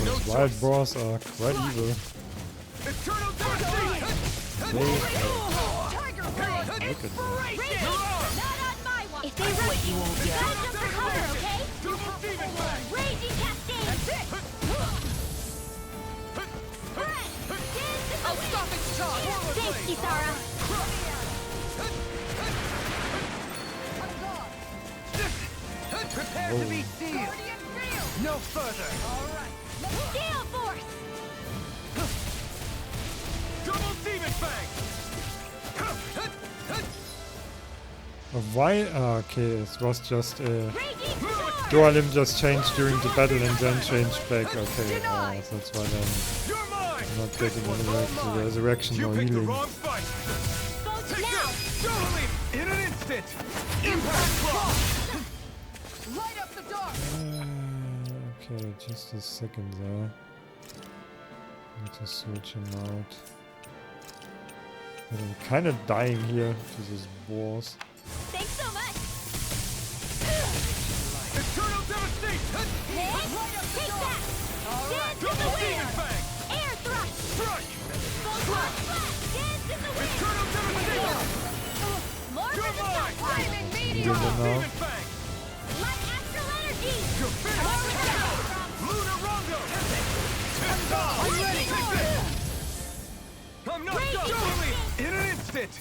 Those wild boars are quite evil. Eternal Destiny! Look at them. If they rush you, guide them for cover, okay? Super Demon Blast! Raging Cascade! That's it! I'll stop its charge! Thanks, Kisara! Prepare to be sealed! No further! Gale Force! Why? Okay, it was just Doralim just changed during the battle and then changed back. Okay, so that's why You're mine! I'm not getting the resurrection You or picked the healing. wrong fight! Take this! Doralim! In an instant! Impact Claw! Light up the dark! Okay, just a second there. Need to switch him out. But I'm kind of dying here to these wars. Thanks so much. Eternal Devastation! Take that. Dance in the Double wind. Demon Fang! Air thrust. Strike! Full blast. Dance in the wind. Eternal Devastation! More You're for the mine! sun. Flaming meteor. Double now. Demon Fang! Light astral energy. You're finished! Lunar Rondo! I'm ready! Take this! I'm not done! Doralim! In an instant!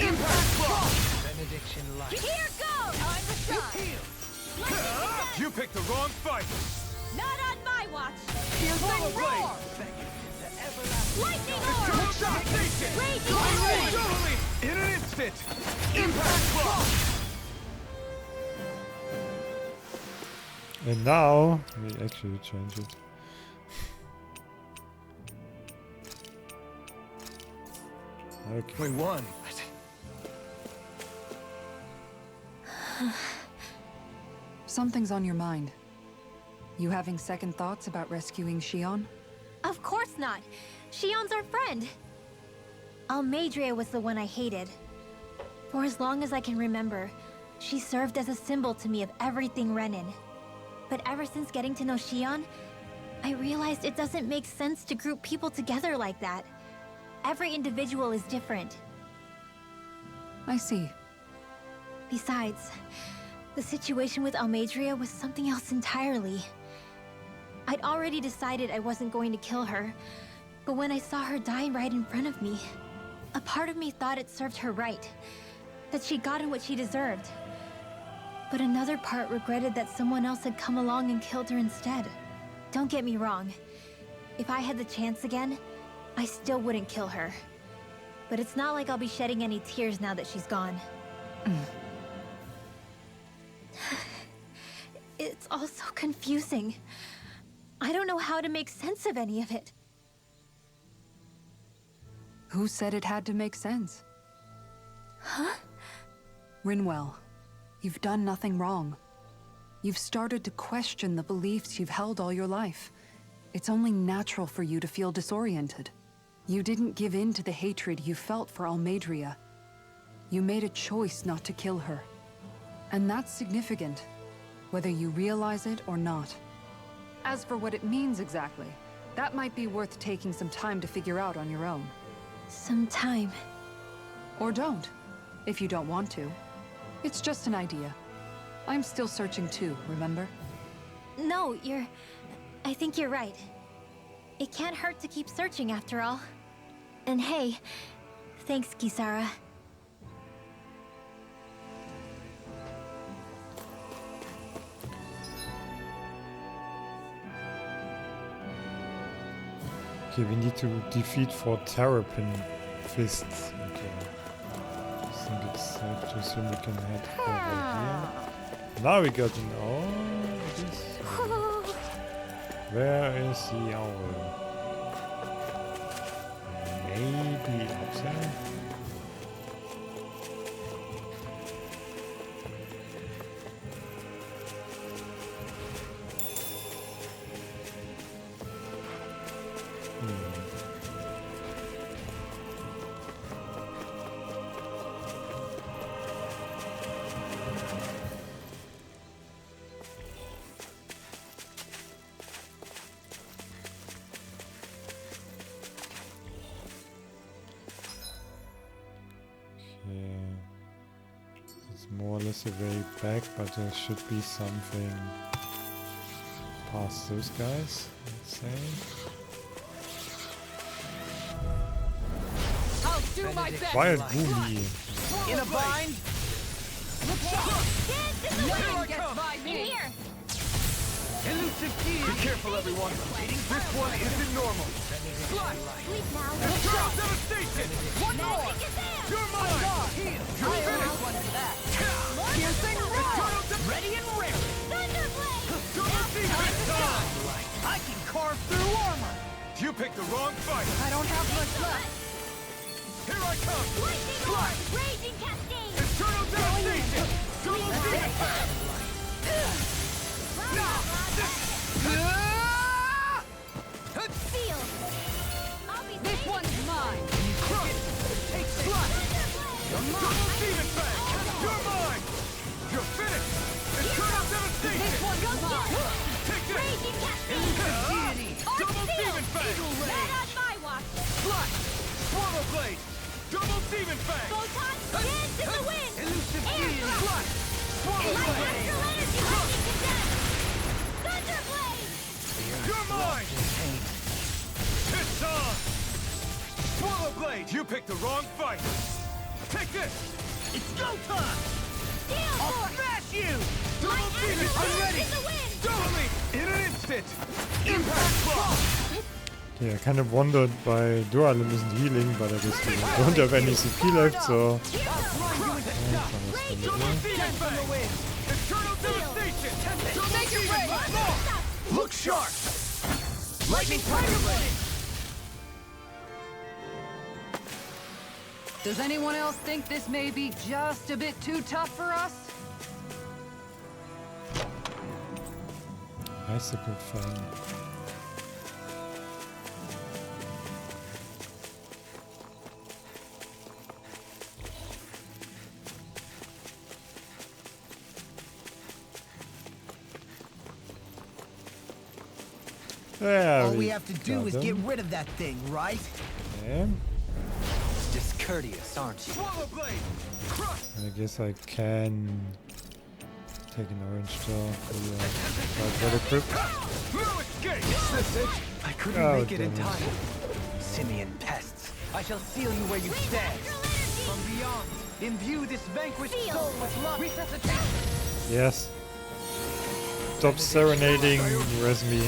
Impact Claw! Benediction light. Here goes. I'm the sun. You picked the wrong fight! Not on my watch. Full blade! Lightning Eternal orb. Devastation! Raging orb. Doralim! In an instant! Impact Claw! And now we actually change it. Okay. We won. Something's on your mind. You having second thoughts about rescuing Shion? Of course not. Shion's our friend. Almeidrea was the one I hated. For as long as I can remember, she served as a symbol to me of everything Renin. But ever since getting to know Shion, I realized it doesn't make sense to group people together like that. Every individual is different. I see. Besides, the situation with Almeidrea was something else entirely. I'd already decided I wasn't going to kill her, but when I saw her die right in front of me, a part of me thought it served her right, that she'd gotten what she deserved. But another part regretted that someone else had come along and killed her instead. Don't get me wrong. If I had the chance again, I still wouldn't kill her. But it's not like I'll be shedding any tears now that she's gone. It's all so confusing. I don't know how to make sense of any of it. Who said it had to make sense? Huh? Rinwell, you've done nothing wrong. You've started to question the beliefs you've held all your life. It's only natural for you to feel disoriented. You didn't give in to the hatred you felt for Almeidrea. You made a choice not to kill her. And that's significant, whether you realize it or not. As for what it means exactly, that might be worth taking some time to figure out on your own. Some time. Or don't, if you don't want to. It's just an idea. I'm still searching too, remember? No, I think you're right. It can't hurt to keep searching after all. And hey, thanks, Kisara. Okay, we need to defeat 4 Terrapin Fists. Okay. I think it's safe to assume we can head over here. Now we got an owl. This. Where is the owl? Maybe up there? It's more or less a way back, but there should be something past those guys, let's say. I'll do my best. Wild Boomy! In a bind. Dance in the Nothing wind! gets by In me. here! Elusive key! Be careful, everyone! This one isn't normal! Sleep now. Eternal Devastation! One more. Magic is there! You're mine! I owe one for that. the wrong fight. I don't have much left. Here I come. Lightning Flash. Orb! Raging Cascade! Eternal devastation. Double demon fang. Seal! I'll be This safe. one's mine. Crush. Take Slash. You're Double mine. demon fang. You're mine. You're finished. Eternal This devastation. one's mine. Take this. Raging Cascade! Double demon fang. Not on my watch! Slash. Swallow blade. Double demon fang. Photon, dance in the wind! Elusive Air deity. thrust! Slash. Swallow My blade. astral energy lightning to death! Thunder blade! You're mine. It's on. Swallow blade. You picked the wrong fight. Take this. It's go time. Steel force! Smash you. My Double demon. astral I'm ready. energy in the wind! Double me in an instant. Impact block. Yeah, I kind of wondered why Dualim isn't healing, but I guess we don't have any CP left, so... Double demon fang. Eternal devastation. Double Take your demon break. fang. Look sharp. Lightning tiger blade. Does anyone else think this may be just a bit too tough for us? Icicle Fang. There All we have to do got is them. get rid of that thing, right? Yeah. Discourteous, aren't you? Swallow blade. Crush. I guess I can take an orange star for better equip. No escape. Is this it? I couldn't Oh, make it in damn it. time. Simian pests. I shall seal you where you stand. From beyond, imbue this vanquished soul with love. Resuscitation. Yes. Stop serenading Resmi.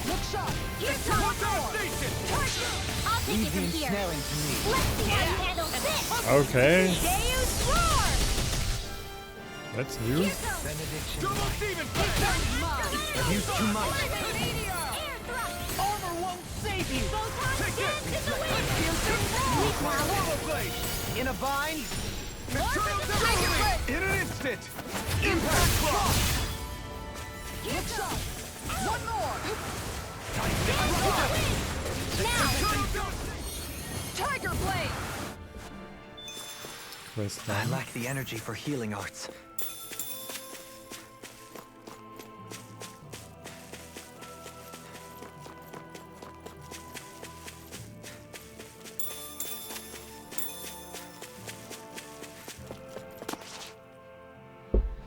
Look sharp. Here's Tom Devastation. I'll take it from here! Ensnaring to me. Let's see how you handle this! Okay, Deus Roar! that's new. Benediction. Double demon fang. I've used too much. Air thrust! Armor won't save you. Photon, Take this. dance in the wind! Swallow blade. In a bind. Eternal devastation. In an instant. Impact block. Look sharp. One more. Now! Tiger blade. Quest I line. lack the energy for healing arts.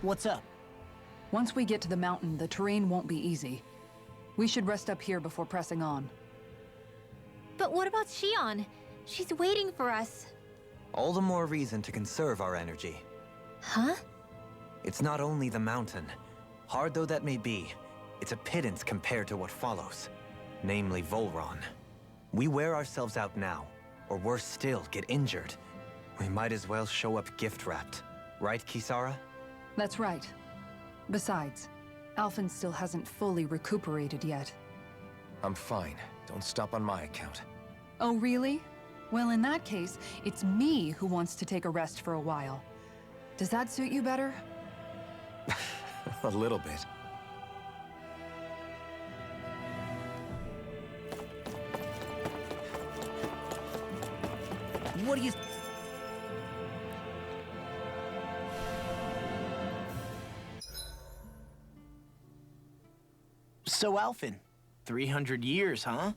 What's up? Once we get to the mountain, the terrain won't be easy. We should rest up here before pressing on. But what about Shion? She's waiting for us. All the more reason to conserve our energy. Huh? It's not only the mountain. Hard though that may be, it's a pittance compared to what follows. Namely Volron. We wear ourselves out now, or worse still, get injured. We might as well show up gift-wrapped. Right, Kisara? That's right. Besides, Alphen still hasn't fully recuperated yet. I'm fine. Don't stop on my account. Oh, really? Well, in that case, it's me who wants to take a rest for a while. Does that suit you better? A little bit. What do you... So, Alphen, 300 years, huh?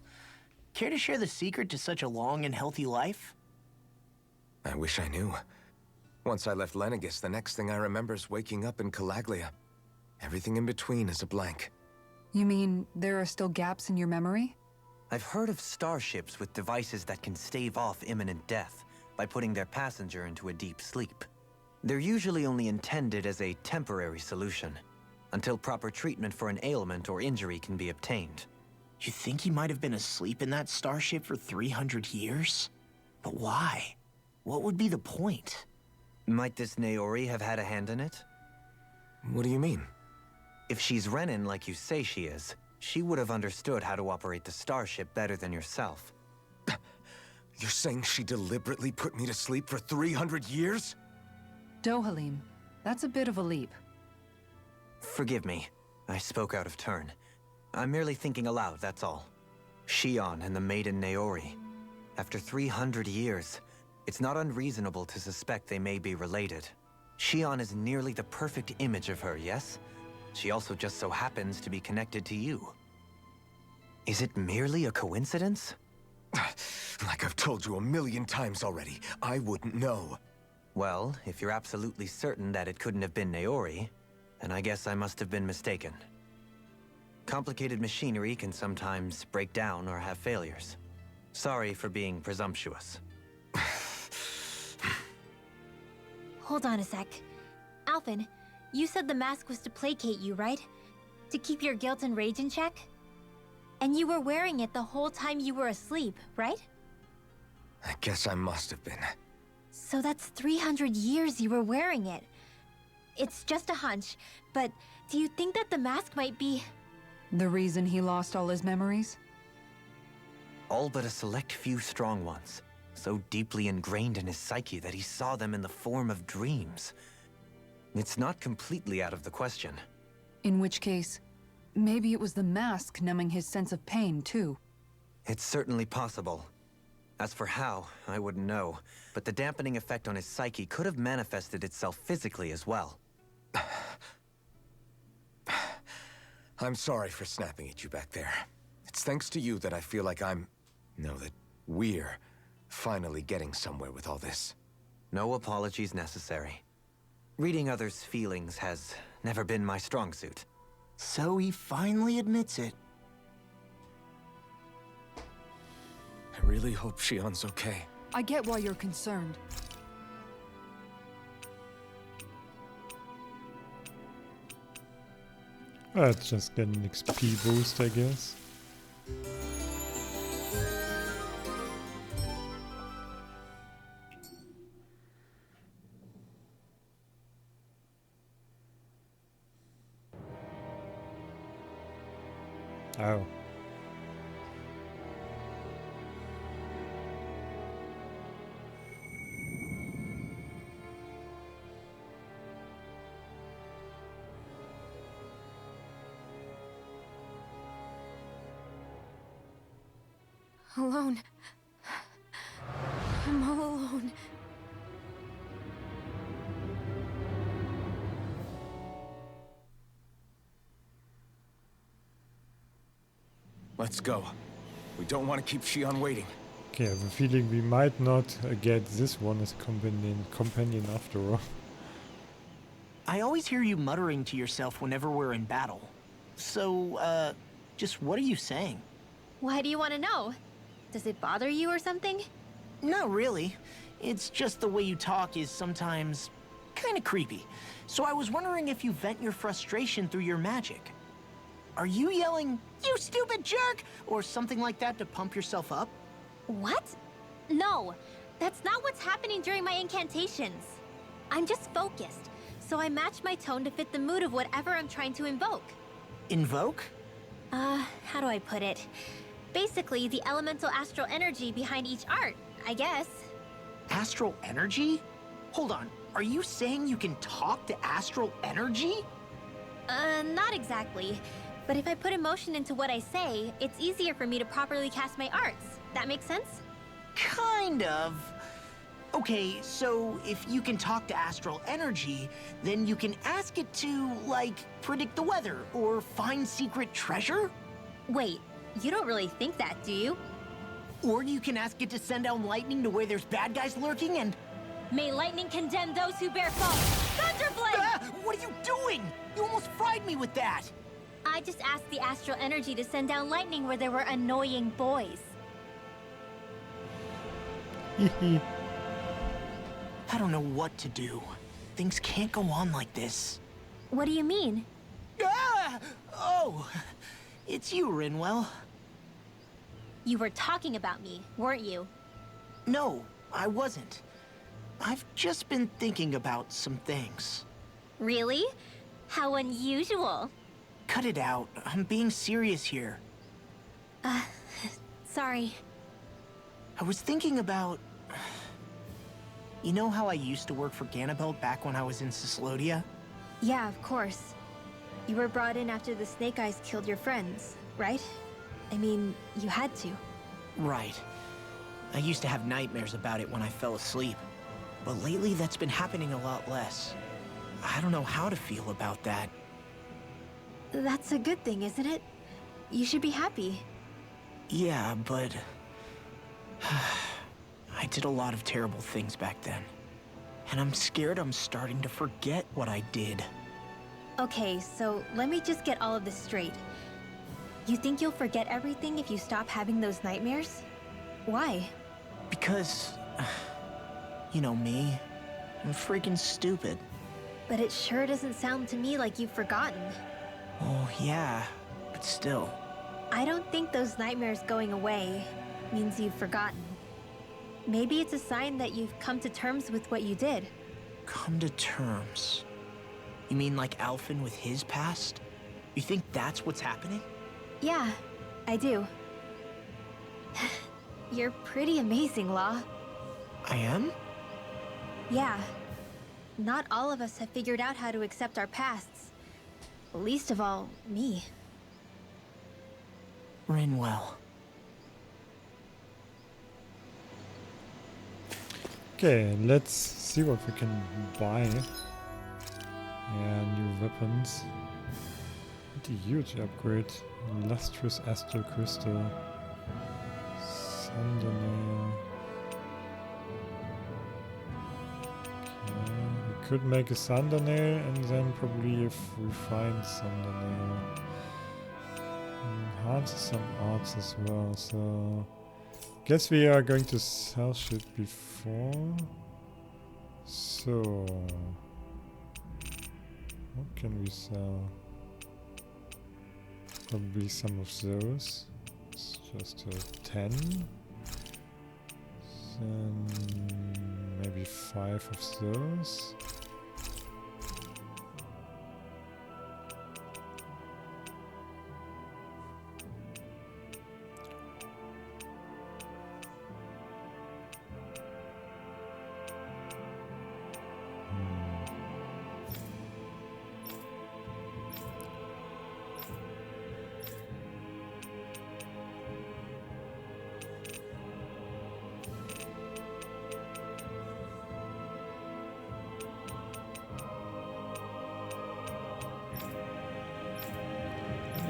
Care to share the secret to such a long and healthy life? I wish I knew. Once I left Lenegis, the next thing I remember is waking up in Calaglia. Everything in between is a blank. You mean there are still gaps in your memory? I've heard of starships with devices that can stave off imminent death by putting their passenger into a deep sleep. They're usually only intended as a temporary solution, until proper treatment for an ailment or injury can be obtained. You think he might have been asleep in that starship for 300 years? But why? What would be the point? Might this Naori have had a hand in it? What do you mean? If she's Renin like you say she is, She would have understood how to operate the starship better than yourself. You're saying she deliberately put me to sleep for 300 years? Dohalim, that's a bit of a leap. Forgive me. I spoke out of turn. I'm merely thinking aloud, that's all. Shion and the maiden Naori. After 300 years, it's not unreasonable to suspect they may be related. Shion is nearly the perfect image of her, yes? She also just so happens to be connected to you. Is it merely a coincidence? Like I've told you a million times already, I wouldn't know. Well, if you're absolutely certain that it couldn't have been Naori, then I guess I must have been mistaken. Complicated machinery can sometimes break down or have failures. Sorry for being presumptuous. Hold on a sec. Alphen, you said the mask was to placate you, right? To keep your guilt and rage in check? And you were wearing it the whole time you were asleep, right? I guess I must have been. So that's 300 years you were wearing it. It's just a hunch, but do you think that the mask might be... The reason he lost all his memories? All but a select few strong ones, so deeply ingrained in his psyche that he saw them in the form of dreams. It's not completely out of the question. In which case, maybe it was the mask numbing his sense of pain, too. It's certainly possible. As for how, I wouldn't know, but the dampening effect on his psyche could have manifested itself physically as well. I'm sorry for snapping at you back there. It's thanks to you that I feel like that we're finally getting somewhere with all this. No apologies necessary. Reading others' feelings has never been my strong suit. So he finally admits it. I really hope Shion's okay. I get why you're concerned. Let's just get an XP boost, I guess. Oh. Alone. I'm all alone. Let's go. We don't want to keep Shion waiting. Okay, I have a feeling we might not get this one as companion after all. I always hear you muttering to yourself whenever we're in battle. So, just what are you saying? Why do you want to know? Does it bother you or something? Not really. It's just the way you talk is sometimes kind of creepy. So I was wondering if you vent your frustration through your magic. Are you yelling, "You stupid jerk," or something like that to pump yourself up? What? No, that's not what's happening during my incantations. I'm just focused, so I match my tone to fit the mood of whatever I'm trying to invoke. Invoke? How do I put it? Basically, the elemental astral energy behind each art, I guess. Astral energy? Hold on, are you saying you can talk to astral energy? Not exactly. But if I put emotion into what I say, it's easier for me to properly cast my arts. That makes sense? Kind of. Okay, so if you can talk to astral energy, then you can ask it to, like, predict the weather or find secret treasure? Wait, you don't really think that, do you? Or you can ask it to send down lightning to where there's bad guys lurking and... May lightning condemn those who bear false! Thunderblade! Ah! What are you doing? You almost fried me with that! I just asked the astral energy to send down lightning where there were annoying boys. I don't know what to do. Things can't go on like this. What do you mean? Ah! Oh, it's you, Rinwell. You were talking about me, weren't you? No, I wasn't. I've just been thinking about some things. Really? How unusual. cut it out. I'm being serious here. Sorry. I was thinking about... You know how I used to work for Ganabelt back when I was in Cyslodia? Yeah, of course. You were brought in after the Snake Eyes killed your friends, right? I mean, you had to. Right. I used to have nightmares about it when I fell asleep. But lately that's been happening a lot less. I don't know how to feel about that. That's a good thing, isn't it? You should be happy. Yeah, but... I did a lot of terrible things back then. And I'm scared I'm starting to forget what I did. Okay, so let me just get all of this straight. You think you'll forget everything if you stop having those nightmares? Why? Because... You know me. I'm freaking stupid. But it sure doesn't sound to me like you've forgotten. Oh, yeah. But still. I don't think those nightmares going away means you've forgotten. Maybe it's a sign that you've come to terms with what you did. Come to terms? You mean like Alphen with his past? You think that's what's happening? Yeah, I do. You're pretty amazing, Law. I am? Yeah. Not all of us have figured out how to accept our pasts. Least of all, me. Rinwell. Okay, let's see what we can buy. Yeah, new weapons. What a huge upgrade. Lustrous Astral Crystal. Sundernail. Okay, we could make a Sundernail and then probably if we find Sundernail. Enhances some arts as well, so... Guess we are going to sell shit before. So... What can we sell? Probably some of those. It's just a 10. Then maybe 5 of those.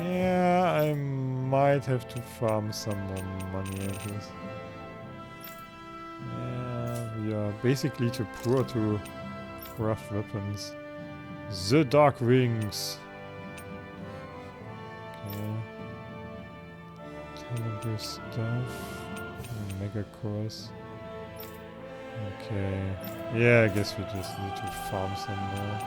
Yeah, I might have to farm some more money, I guess. Yeah, we are basically too poor to craft weapons. The Dark Wings! Okay. Terrible stuff. Mega Cores. Okay. Yeah, I guess we just need to farm some more.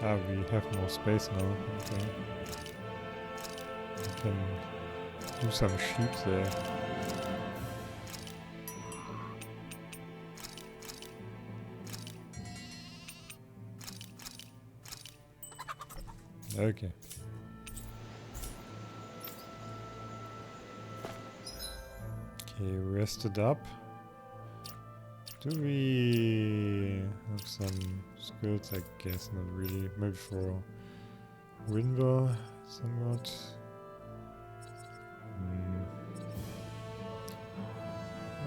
Ah, we have more space now. Okay. We can do some sheep there. Okay. Okay, rested up. Do we have some skills? I guess not really. Maybe for Windwell somewhat.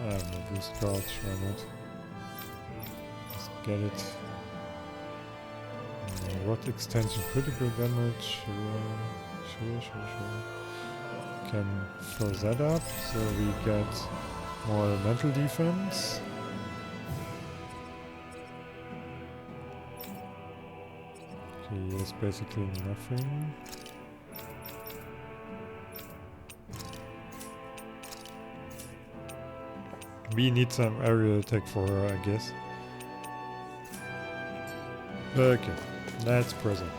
I don't know, boost cards, why not? Let's get it. What extension? Critical damage? Sure. Can fill that up, so we get more elemental defense. Okay, it's basically nothing. We need some aerial attack for her, I guess. Okay, that's present.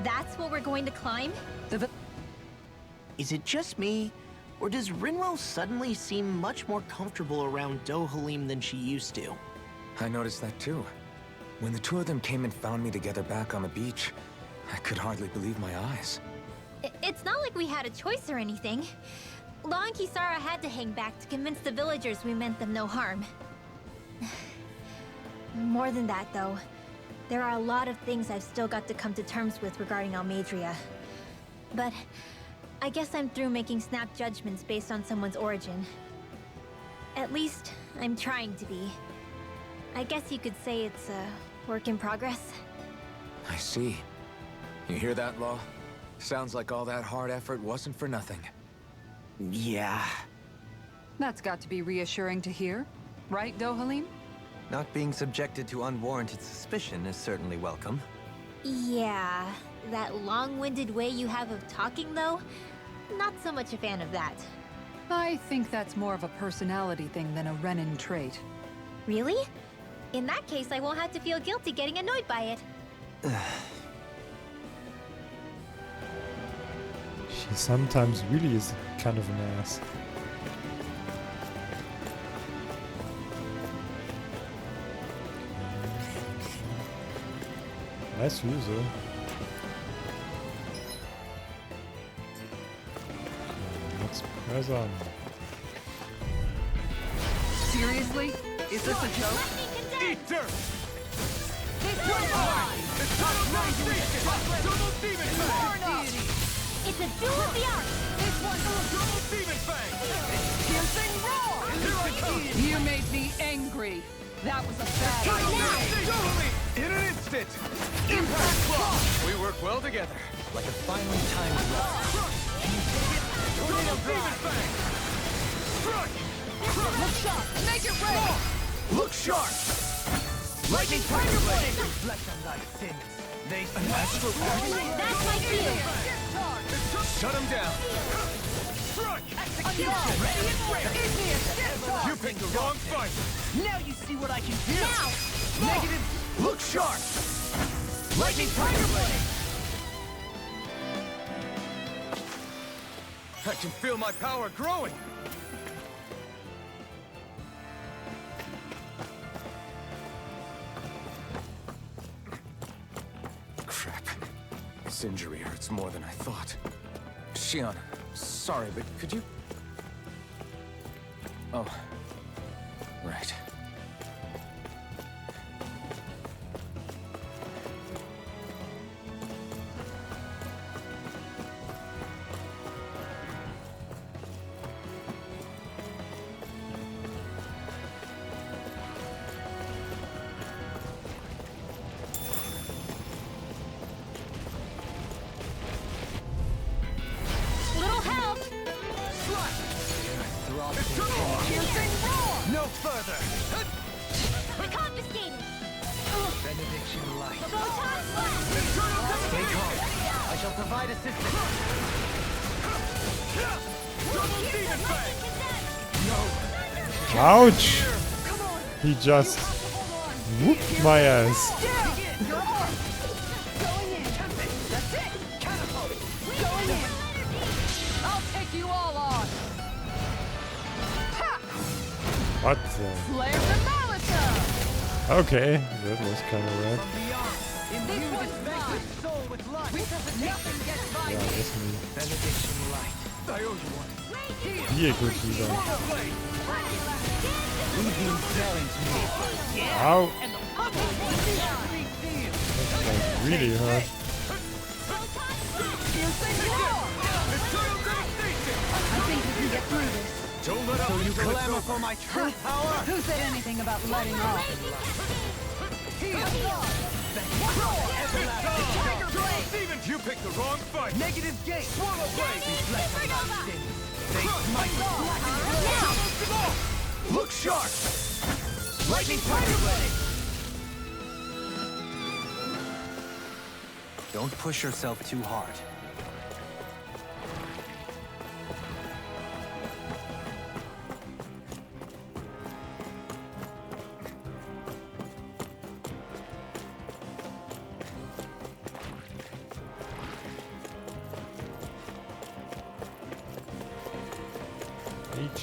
that's what we're going to climb? Is it just me, or does Rinwell suddenly seem much more comfortable around Dohalim than she used to? I noticed that too. When the two of them came and found me together back on the beach, I could hardly believe my eyes. It's not like we had a choice or anything. Law and Kisara had to hang back to convince the villagers we meant them no harm. More than that, though, there are a lot of things I've still got to come to terms with regarding Almeidrea. But I guess I'm through making snap judgments based on someone's origin. At least, I'm trying to be. I guess you could say it's a work in progress. I see. You hear that, Law? Sounds like all that hard effort wasn't for nothing. Yeah. That's got to be reassuring to hear, right, Dohalim? Not being subjected to unwarranted suspicion is certainly welcome. Yeah, that long-winded way you have of talking, though, not so much a fan of that. I think that's more of a personality thing than a Renin trait. Really? In that case, I won't have to feel guilty getting annoyed by it. She sometimes really is kind of an ass. Nice view, though. Let's press on. Seriously? Is this a joke? Eat dirt! It's top 90! Double Demon Fang! It's a duel of the arts! This one's Double Demon Fang! Piercing roar! Here I come! You made me angry. That was a bad idea. In an instant! Impact Claw! We work well together. Like a finely timed blow. Double Demon Fang! Struck! Look sharp! Make it rain! Look sharp! Lightning Tiger Blade! Reflect on thy sins. They Astral Axe! That's my cue! Shut him down! Struck! You picked the wrong fight! Now you see what I can do! Now! Negative! Look sharp! Lightning Tiger Blade! I can feel my power growing! Crap. This injury hurts more than I thought. Shion, sorry, but could you... Oh. Right. Little help! No further! Confiscated! Benediction light. Photon blast! Stay calm. I shall provide assistance. Double Demon Fang! Ouch! He just whooped my ass. Your arm! Going in! That's it! Catapult! Going in! I'll take you all on! Ha! What the? Flare the Malita! Okay, that was kind of rad. Imbue this vanquished soul with light. Nothing gets by Yeah, me! that's me. Benediction light. I owe you one. Be a good healer. Blade! Leave challenge me. Ow! That really hurt. I think we can get through this. Don't let up So you until it's clamor over. for my true power? Who said anything about letting off? Demons, you picked the wrong fight! Negative gate. Swallow Blade! Reflect on thy sins. They smite with Look sharp! Lightning Tiger Blade! Don't push yourself too hard.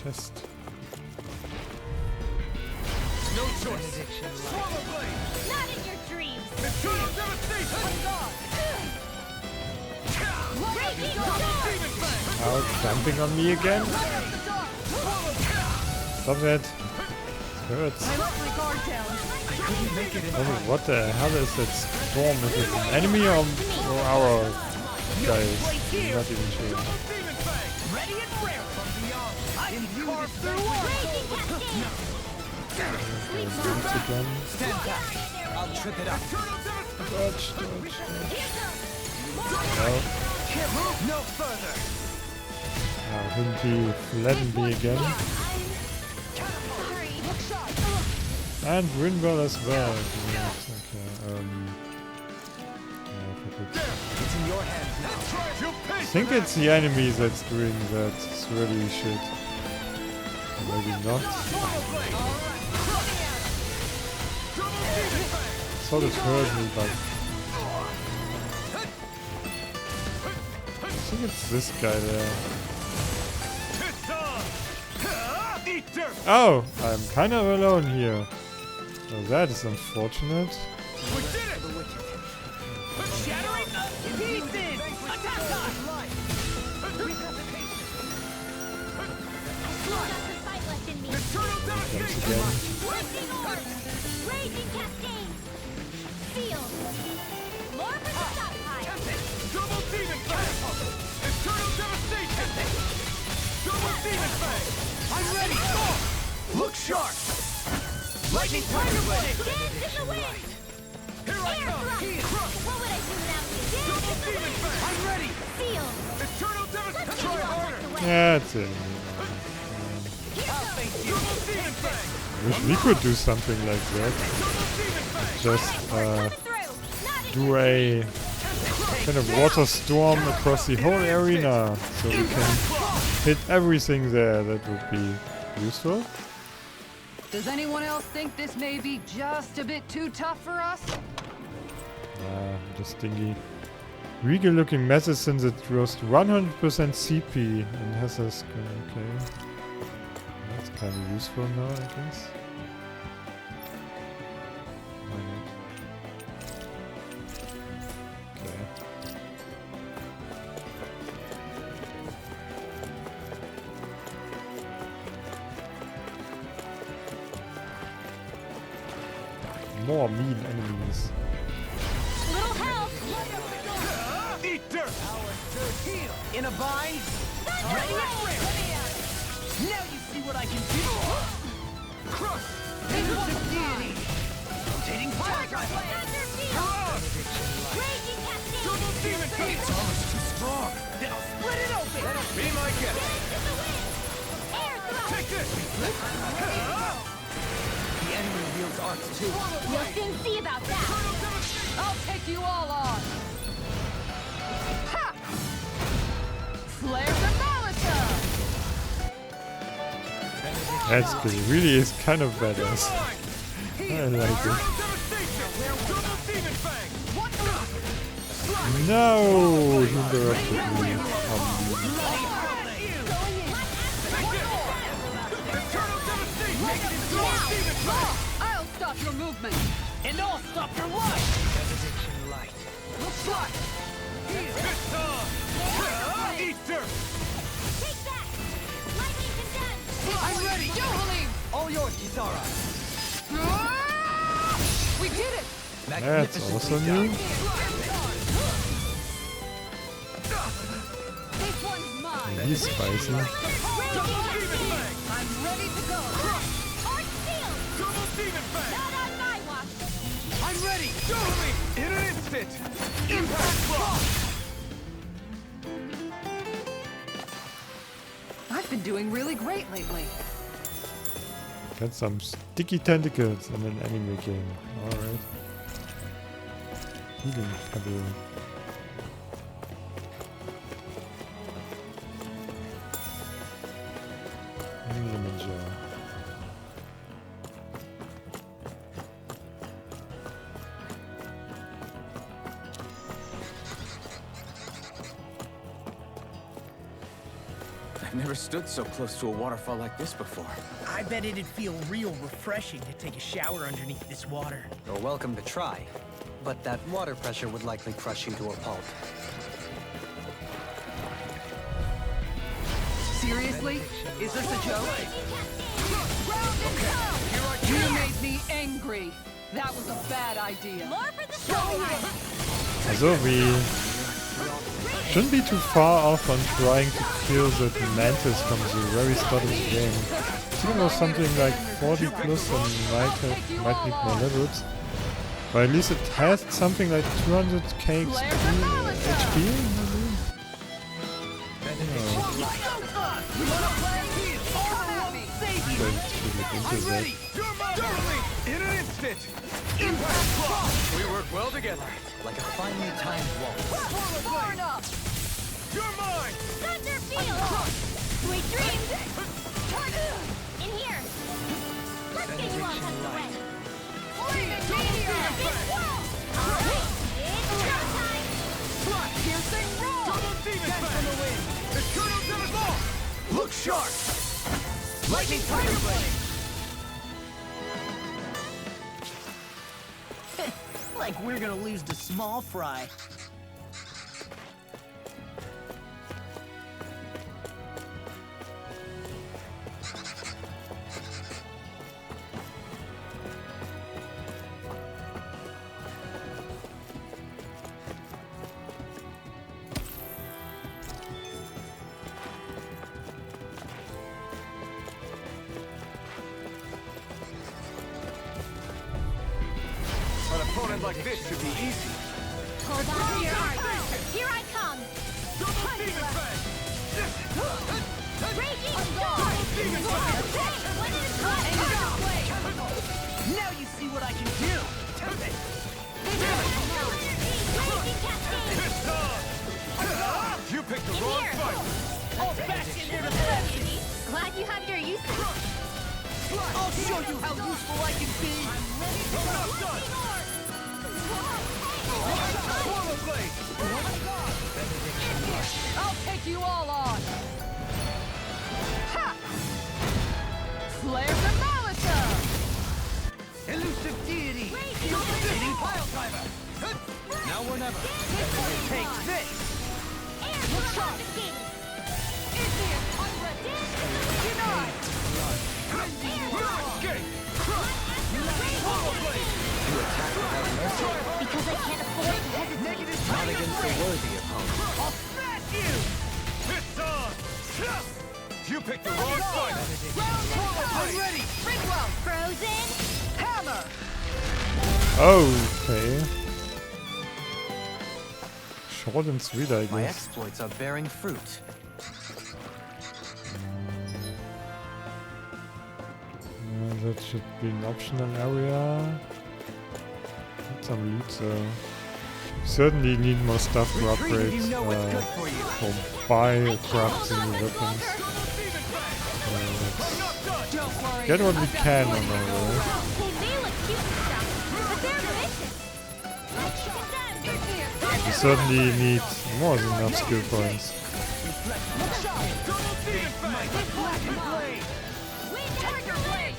chest. No choice. Swallow blade. Not in your dreams! Eternal devastation. Raging Double storm! demon fang. Now jumping on me again. Stop that. It hurts. I let my guard down. I couldn't make it in Oh, time. what the hell is that storm? Is it an enemy or our guys? Not even sure. Double demon fang. Ready and rare from beyond. I can carve through Raging cascade! Okay, once again. Stand back. I'll trip it up. Eternal devastation. Dodge, dodge. Here goes! Well, Can't move no further. shouldn't he flatten me again? I'm sorry. And Rinwell as well. Yes, okay, yeah, if I could- It's in your hands now. You I pace think it's the enemy that's doing that. It's really shit. Maybe not. swallow blade. Double demon fang. Sort of hurt me, but I think it's this guy there. It's on. Eat dirt. Oh, I'm kind of alone here. Well, that is unfortunate. We did it. Shattering in pieces. Attack us. Still got the fight left in me. Eternal Once devastation. again. Lightning orbs! Raging cascades! Sealed! More for the stockpile! Double demon fang. Eternal devastation. Double demon fang. I'm ready. Look sharp. Lightning tiger blade. Dance in the wind! Here I Air come. thrust! What would I do without you? Dance in the Demon wind! fang. I'm ready. Sealed! Eternal Let's devastation. get you all tucked away! That's it. I'll face you. Double demon fang. Wish we could do something like that. Double demon fang. Just Coming through! Not in do a kind of water storm across the whole arena, so we can hit everything there. That would be useful. Does anyone else think this may be just a bit too tough for us? Just thingy. Regal looking message since it was 100% CP and has a screen. Okay. That's kind of useful now, I guess. Why not? Okay. More mean enemies. little help! Eat dirt. In a bind. Ready and rare. Now you see what I can do. Crush. Elusive deity. Rotating fire. Thunder field! Raging cascade! Double demon fang. It's almost too strong. Then I'll split it open. Be my guest. Dance in the wind! Air thrust! Take this. The enemy wields arts too. You'll soon see about that! Eternal devastation. I'll take you all on! Ha! Flares of Malika! That's good. It really is kind of badass. I like it. Eternal devastation. Double demon fang. No! He interrupted me. Eternal devastation. Double demon fang. I'll stop your movement! And I'll stop your life. Benediction light. Shot. It's on. Eat dirt. Take that! Lightning condemned! I'm ready. Yohalim! All yours, Kisara. We did it! That's also new. This one's mine! He's spicy. Double demon fang. I'm ready to go! Arch sealed! Double demon fang. Not on my watch! I'm ready. Show me. In an instant. Impact block. I've been doing really great lately. Got some sticky tentacles in an anime game. Alright. Healing pebble. Lemon jar. never stood so close to a waterfall like this before. I bet it'd feel real refreshing to take a shower underneath this water. You're welcome to try, but that water pressure would likely crush you to a pulp. Seriously? Is this a joke? You made me angry. That was a bad idea. More for the storyline. Also, we shouldn't be too far off on trying to kill the Mantis from the very start of the game. I think it was something like 40 plus and might need more levels. But at least it has something like 200k HP. In an instant! Impact block! We work well together, like a finely timed waltz. You're mine! Thunder Field! Sweet dreams! In here! Let's get you all tucked away! Flaming meteor! Alright, it's showtime! Piercing roll! Double demon fang! Eternal Demon Ball! Look sharp! Lightning Tiger Blade! Like we're gonna lose to Small Fry. An opponent like this should be easy. Hold on to your heart! Here I come! Double demon fang! Raging Storm! Okay, when it is caught, Now you see what I can do. Raging Cascade! It's on! You picked the wrong Here. fight! All back in there to play. Glad you have your uses. I'll show you how useful I can be. I'm not done! Swallow Blade! I'll take you all on! Ha! Flare the Molotov! Elusive deity! Devastating Pile Driver! Now or never. Take this! Air confiscated! Idiot! Denied! Your escape! Swallow Blade! You attack without mercy, Because I can't afford to hesitate. not against a worthy opponent. I'll smash you! It's on! You picked the wrong fight! I'm ready! Ringwell! Frozen! Hammer! Okay. Short and sweet, I My guess. exploits are bearing fruit. That should be an optional area. Need some loot, so certainly need more stuff to upgrade You know what's good for you. or buy crafting new weapons. Don't worry. Get what we can on our way. They may look cute and stuff, but they're vicious. We certainly need more than enough skill points. Tiger Blade!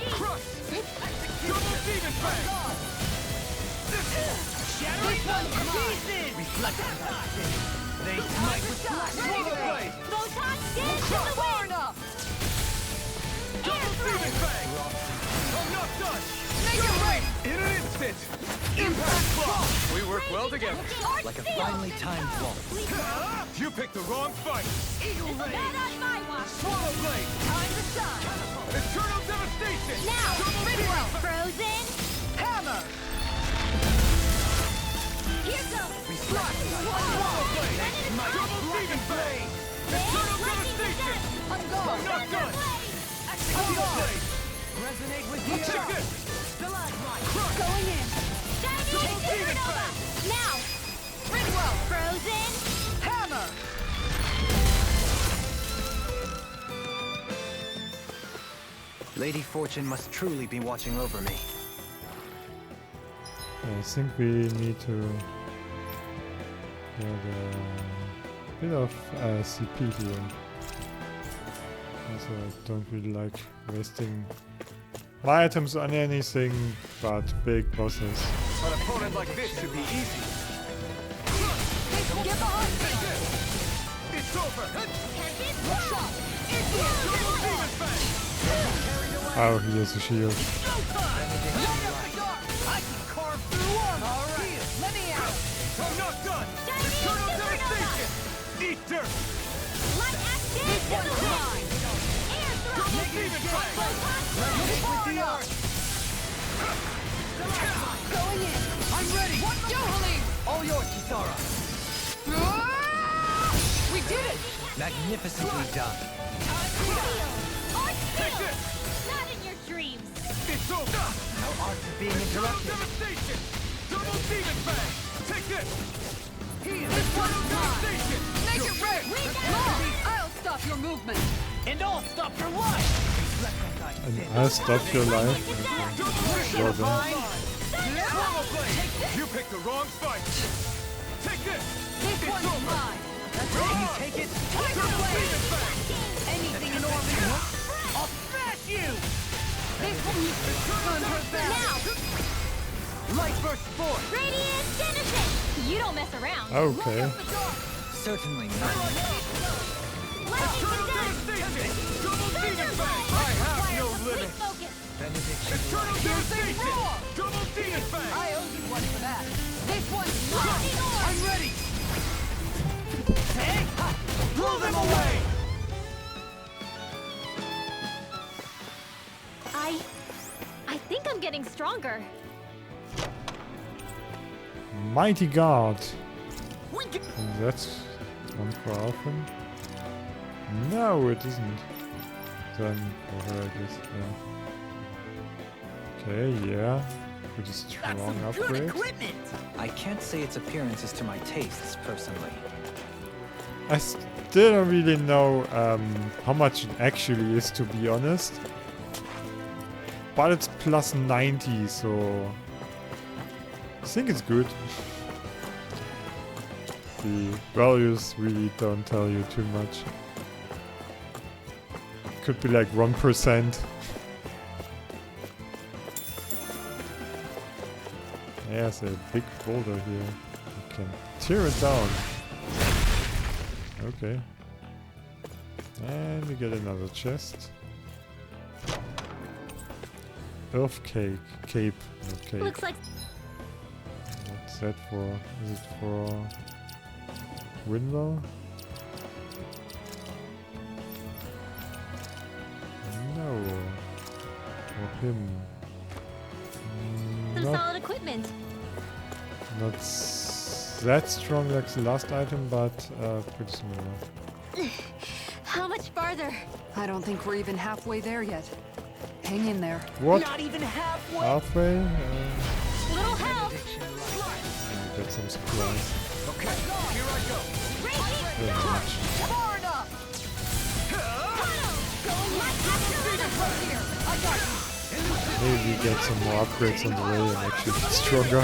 Double Demon Fang! Shattering pieces. They smite with Swallow Blade! Photon dance to the wind! Barna! Air Demon thrust! Fang! I'm not done! Make it right! In an instant! Impact block! We work well together. Like a finely timed waltz. You picked the wrong fight! Eagle Ray! Not on my watch! Swallow Blade! Time to shine! Eternal Devastation! Now! Ringwell! Frozen! Hammer! Here goes! Swallow Blade! Double Demon Fang! Eternal Devastation! I'm I'm gone! not done! Swallow Blade! resonate with you. Check this! Going in! Shining Double Demon Supernova! Fang! Now! Ringwell! Frozen! Hammer! Lady Fortune must truly be watching over me. I think we need to get a bit of CP here. Also, I don't really like wasting my items on anything but big bosses. An opponent like this should be easy. Get behind me! It's over. Oh, he has a shield. I can carve through armor. All right, let me out. I'm not done. Eternal devastation. Eat dirt. This one's mine! Double demon fang. With the arc. Going in! I'm ready. Yohalim! All yours, Kisara. We did it! Magnificently done. Take this. Not in your dreams. It's over. No arts are being Eternal interrupted. devastation. Double demon fang. Take this. This one's mine! Devastation. Make it red! Long! I'll stop your movement! And I'll stop your life. And I stopped your life. Well done. Swallow blade. You picked the wrong fight. Take this. This It's one's over. mine! Can you take it? Tiger Blade! Anything in order! I'll smash you. This one's on her back! Now, Light burst forth. Radiant Genesis! You don't mess around. Okay. Certainly not. Eternal devastation. Double demon fang. I have no limit. Focus. Eternal devastation. Double demon fang. I owe you one for that! This one's mine! I'm ready. Hey, ha, blow them away. I think I'm getting stronger. Mighty God. And that's one for Alphen. No, it isn't. Then for her, I guess. Yeah. Okay, yeah. Pretty strong upgrade. equipment. I can't say its appearance is to my tastes, personally. I still don't really know how much it actually is, to be honest. But it's plus 90, so I think it's good. The values really don't tell you too much. Could be like 1%. There's a big boulder here. You can tear it down. Okay. And we get another chest. Earth cake. Cape. Okay. Looks like What's that for? Is it for Winlow? No. For him. some Not, solid equipment. not that strong like the last item, but pretty similar. How much farther? I don't think we're even halfway there yet. Hang in there. What? Not even halfway. Halfway? Little help. Get some supplies. Okay, here I go. Very much. Far enough! Maybe get some more upgrades on the way and actually get stronger.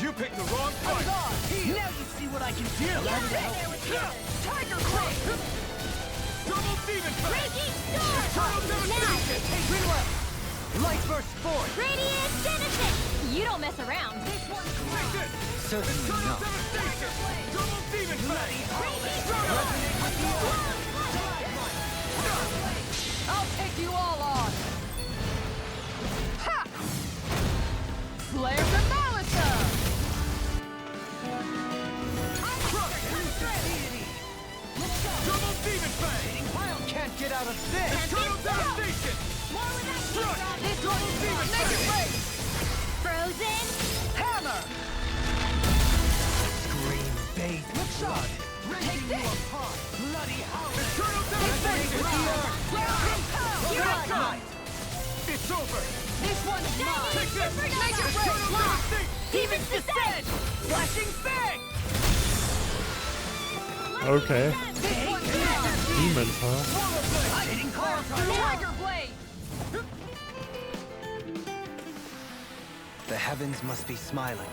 You picked the wrong fight. Now you see what I can do. Tiger Crunch! Double demon fang. Eternal devastation. Light burst forth. Radiant Genesis! You don't mess around. Take this. Certainly Eternal not. devastation. Double demon fang. I'll take you all on! Ha! Slayer to Malisa! Double demon fang. Can't get out of this. Eternal devastation. Struck. This Double one's demon mine! Make it fang. rain! Frozen. Hammer! Scream, bathe, blood. Take this! Bloody howler. Eternal devastation. You're on. It's over. This one's mine! Take this. Make it Eternal rain! devastation. Demons descend. Flashing fang. Okay. This one's mine! Demon, huh? I'm hitting carve through Tiger Blade! The heavens must be smiling.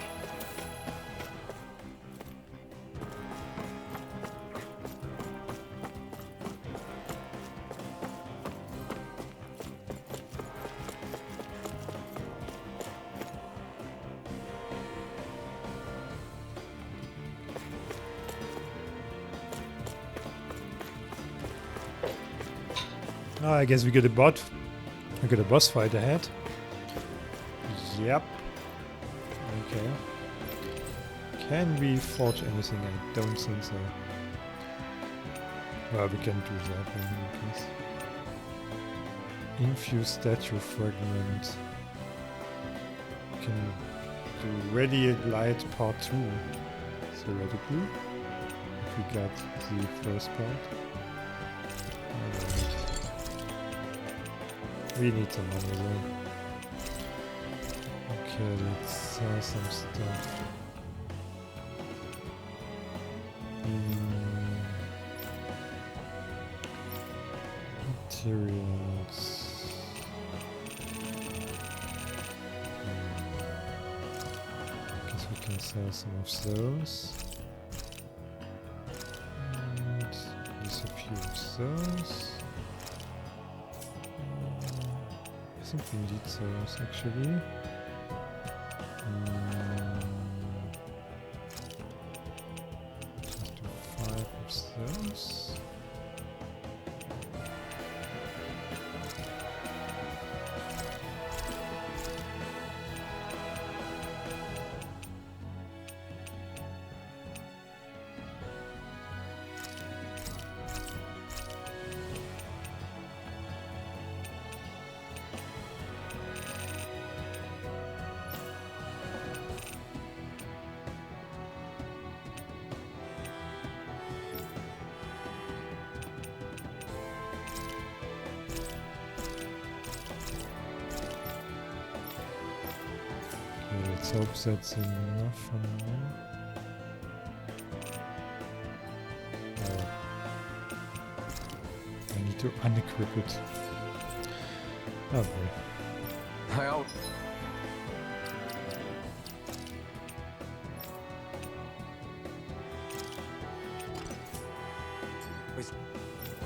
Oh, I guess we got a bot. We got a boss fight ahead. Yep. Okay. Can we forge anything? I don't think so. Well, we can do that one, I guess. Infuse statue fragment. Can do radiant light part 2. Theoretically. If we got the first part. Alright. We need some money though. Okay, let's sell some stuff. Materials. Guess we can sell some of those. And use a few of those. I think we need those actually. Just do 5 of those. Let's hope that's enough for now. Oh. I need to unequip it. Oh boy. I'll...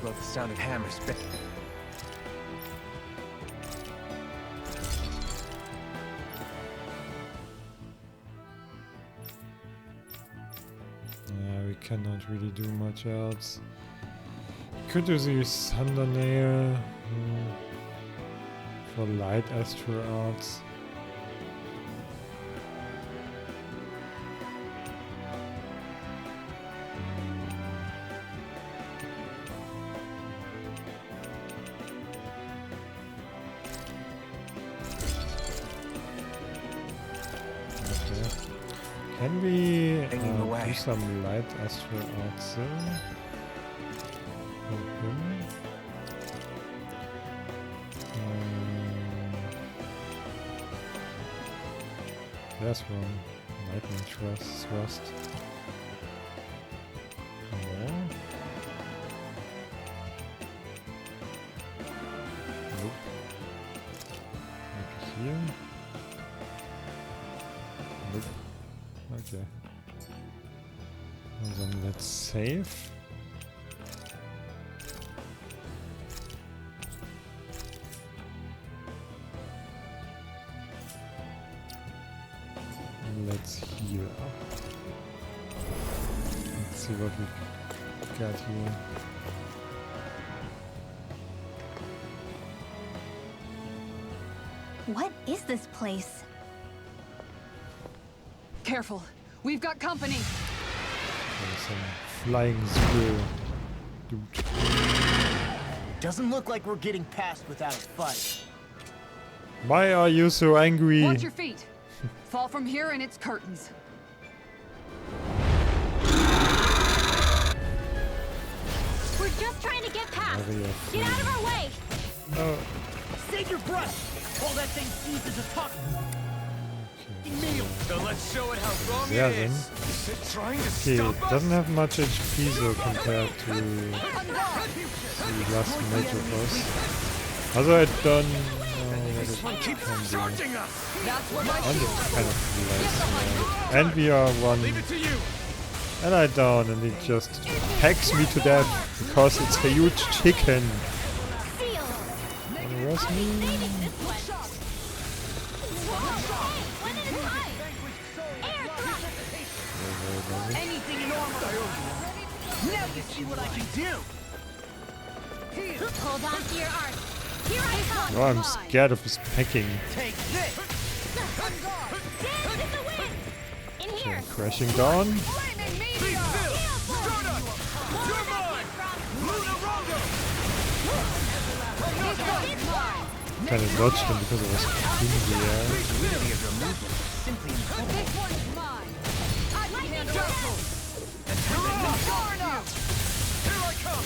Love the sound of hammers. Cannot really do much else. Could do the Thunder Nail for light astral arts. Can we do some light astral arts there? There's one. Lightning thrust. More. Nope. Maybe here. Nope. Okay. And then let's save. And let's heal up. Let's see what we got here. What is this place? Careful. We've got company. There's some flying squirrel. Dude. Doesn't look like we're getting past without a fight. Why are you so angry? Watch your feet. Fall from here and it's curtains. We're just trying to get past. Get out of our way. Oh. Save your breath while that thing seizes a tuck. So let's show it how wrong Yeah, it then. is. Is it trying to Okay, stop it us? doesn't have much HP though compared to the last major boss. Although I don't know what it One keeps can do. charging us. That's what my And it's kind of less. And we are one Leave it to you. ally down and it just hacks me to death because it's a huge chicken. Seal. Wanna rush me? One at a time. Air thrust. Anything normal. Now you see what I can do. Hold on to your arms. Here I come. Oh, I'm scared of his pecking. Take this! Dance in the wind. In here. Crashing down. Flaming meteor! You're mine! Lunarongo! Kind of dodged him because I was in the air. Simply incredible. This one's mine. I can handle it. Far enough! Here I come!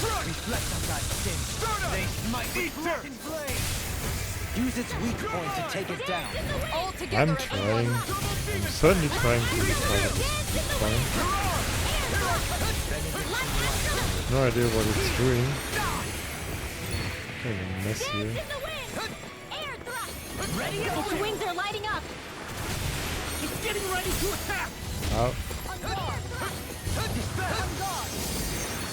Struck! Reflect on that sin. Stardust! They smite with Ether! rotten flame. Use its weak point to take it down. All together. I'm trying. I'm certainly trying to be part of this fight. No idea what it's doing. Kind of mess here. Its wings are lighting up. It's getting ready to attack! Ow.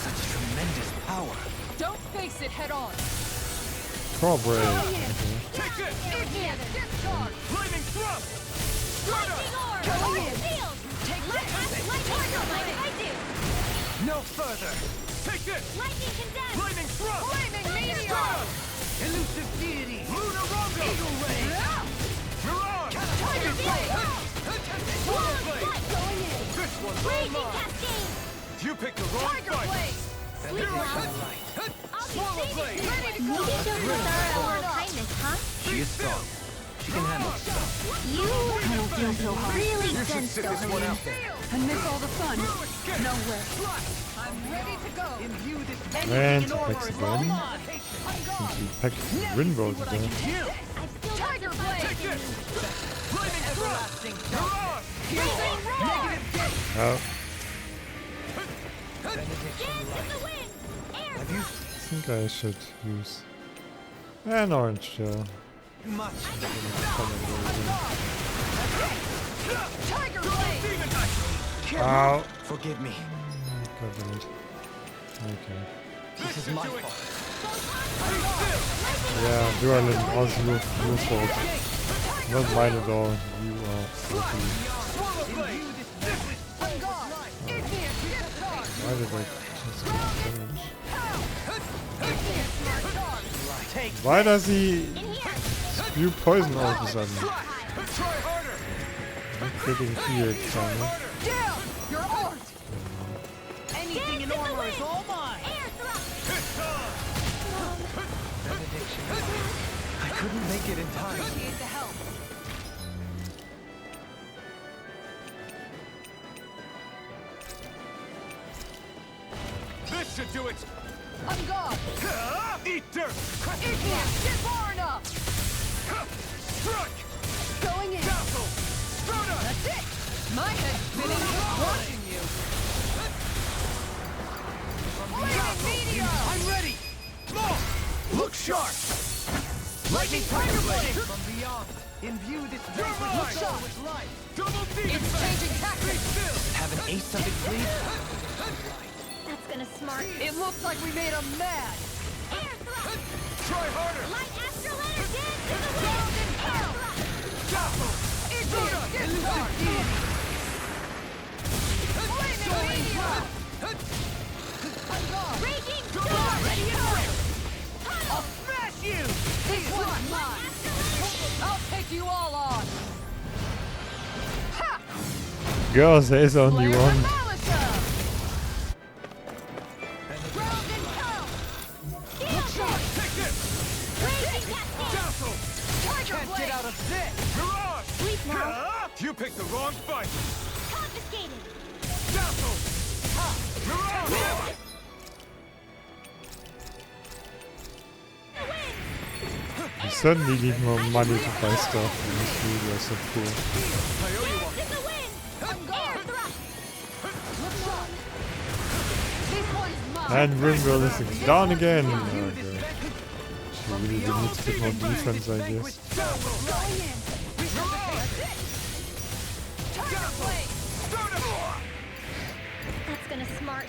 Such tremendous power. Don't face it head on. Core break. Okay. Take this! Discharge. Flaming thrust! Lightning orb. Going in. Field. Take lightning. I do. No further. Take this! Lightning condense. Flaming thrust! Flaming meteor. Stardust! Elusive deity. Lunarongo! Eagle ray. Mirage! Tiger blade. Swallow blade! Going in. This one's all Raging mine! cascade. You picked the wrong Tiger fight! blade. Sleep Here I now. come! I'll be Swallow saving blade! you. Ready to You go. can show your thorough kindness, huh? She is strong. She can handle stuff. You don't feel so really You should dense, sit this one out there. And miss all the fun. No way. I'm ready to go. Imbue this And in order pecks is all again. mine. Since he packed Ringo to death. I've still got Tiger some fire blade. in me. Flaming thrust! Mirage! Negative gate. Oh, Dance in the wind. Air thrust. I think I should use an orange shell. Much. Tiger blade. Demon Knight! Ow! Forgive me. God damn it. Okay. This is my fault. Yeah, Dualin, also your fault. Not mine at all. You are guilty. Swallow blade! On guard. Igneous discharge. Why did I just get damage? Igneous discharge. Take Why does he spew poison all of a sudden? Try harder! I'm getting healed, kinda. Down. Your art. anything in armor is all mine. Air thrust. It's on! Benediction. I couldn't make it in time. Appreciate the help. This should do it! On guard. Eat dirt! Igneous. Get far enough. Strike! Going in. Dazzle! Stardust! That's it. My head's spinning. Watching you. Flaming meteor. I'm ready! Law! Look sharp! Lightning Tiger blade. from beyond. Imbue this You're vanquished mine. soul with life. Double demon It's changing tactics. Have an ace of it, please? That's gonna smart. It looks like we made 'em mad. Air thrust. Try harder! Light astral energy to the wind. Air thrust. Dazzle! Igneous discharge. Flaming meteor. On guard. Raging storm. Ready to break. I'll smash you! This one's mine. I'll take you all on. Ha! Girls, there is only Flare one. Demolisher. Ground and pound. Shield shot. Take this! Raging cascade. Dazzle! Tiger Can't blade. get out of this! Mirage! Sleep now. You picked the wrong fight! Confiscated. Dazzle! Mirage! You certainly need more money to buy stuff. These videos are so cool. I owe you one! In the wind. Air thrust. Look sharp. This one's mine. And Ringo is down again. Imbue Oh, this God. vanquished She really needs a bit more defense, I guess. Dazzle! Going in. Mirage! Tiger blade. Stardust! That's gonna smart.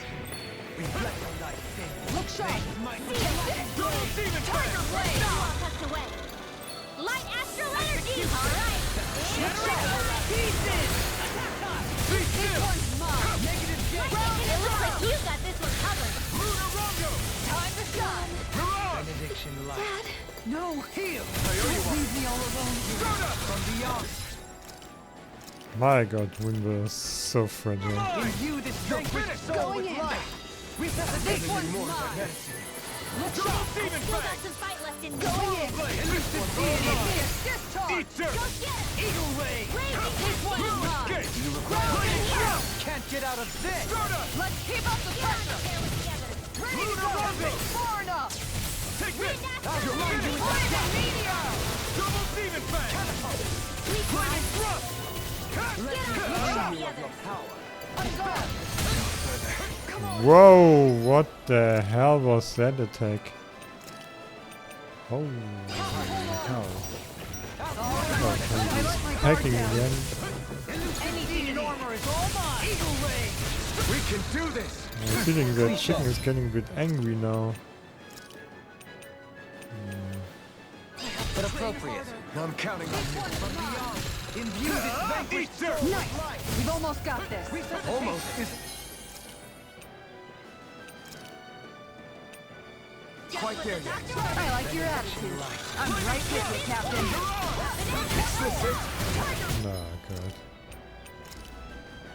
Reflect on thy sin. Look sharp. Double demon Tiger blade. All tucked away. Light astral energy. All right. Pieces. Be This still! one's mine. Negative gate. It looks like you got this one covered. Lunarongo! Time to shine. life. Dad. No, heal! Don't leave me all alone here. From beyond, My god, Window is so fragile. imbue this vanquished soul with life. Resuscitation is more than medicine. Look sharp. Still got some fight left in me. Going in. Discharge. Eat dirt! Go get it. Eagle ray. This one is mine. Escape! You look like can't get out of this. Let's keep up the Get on pressure. there with the others. Ready to go. Rondo. Far enough. Take this! I'll remind you of that meteor. Double Demon Fang! Flaming Thrust! Let me remind you of your power. Whoa, what the hell was that attack? Holy cow. Oh, he's packing again. Anything armor is all mine. Eagle ray. We can do this! I'm feeling that chicken is getting a bit angry now. But appropriate. I'm counting on you. From beyond, imbue this vanquished Eat dirt! soul with life. We've almost got this. Almost is Quite there yet. I like your attitude. I'm right with you, Captain. Nah, god.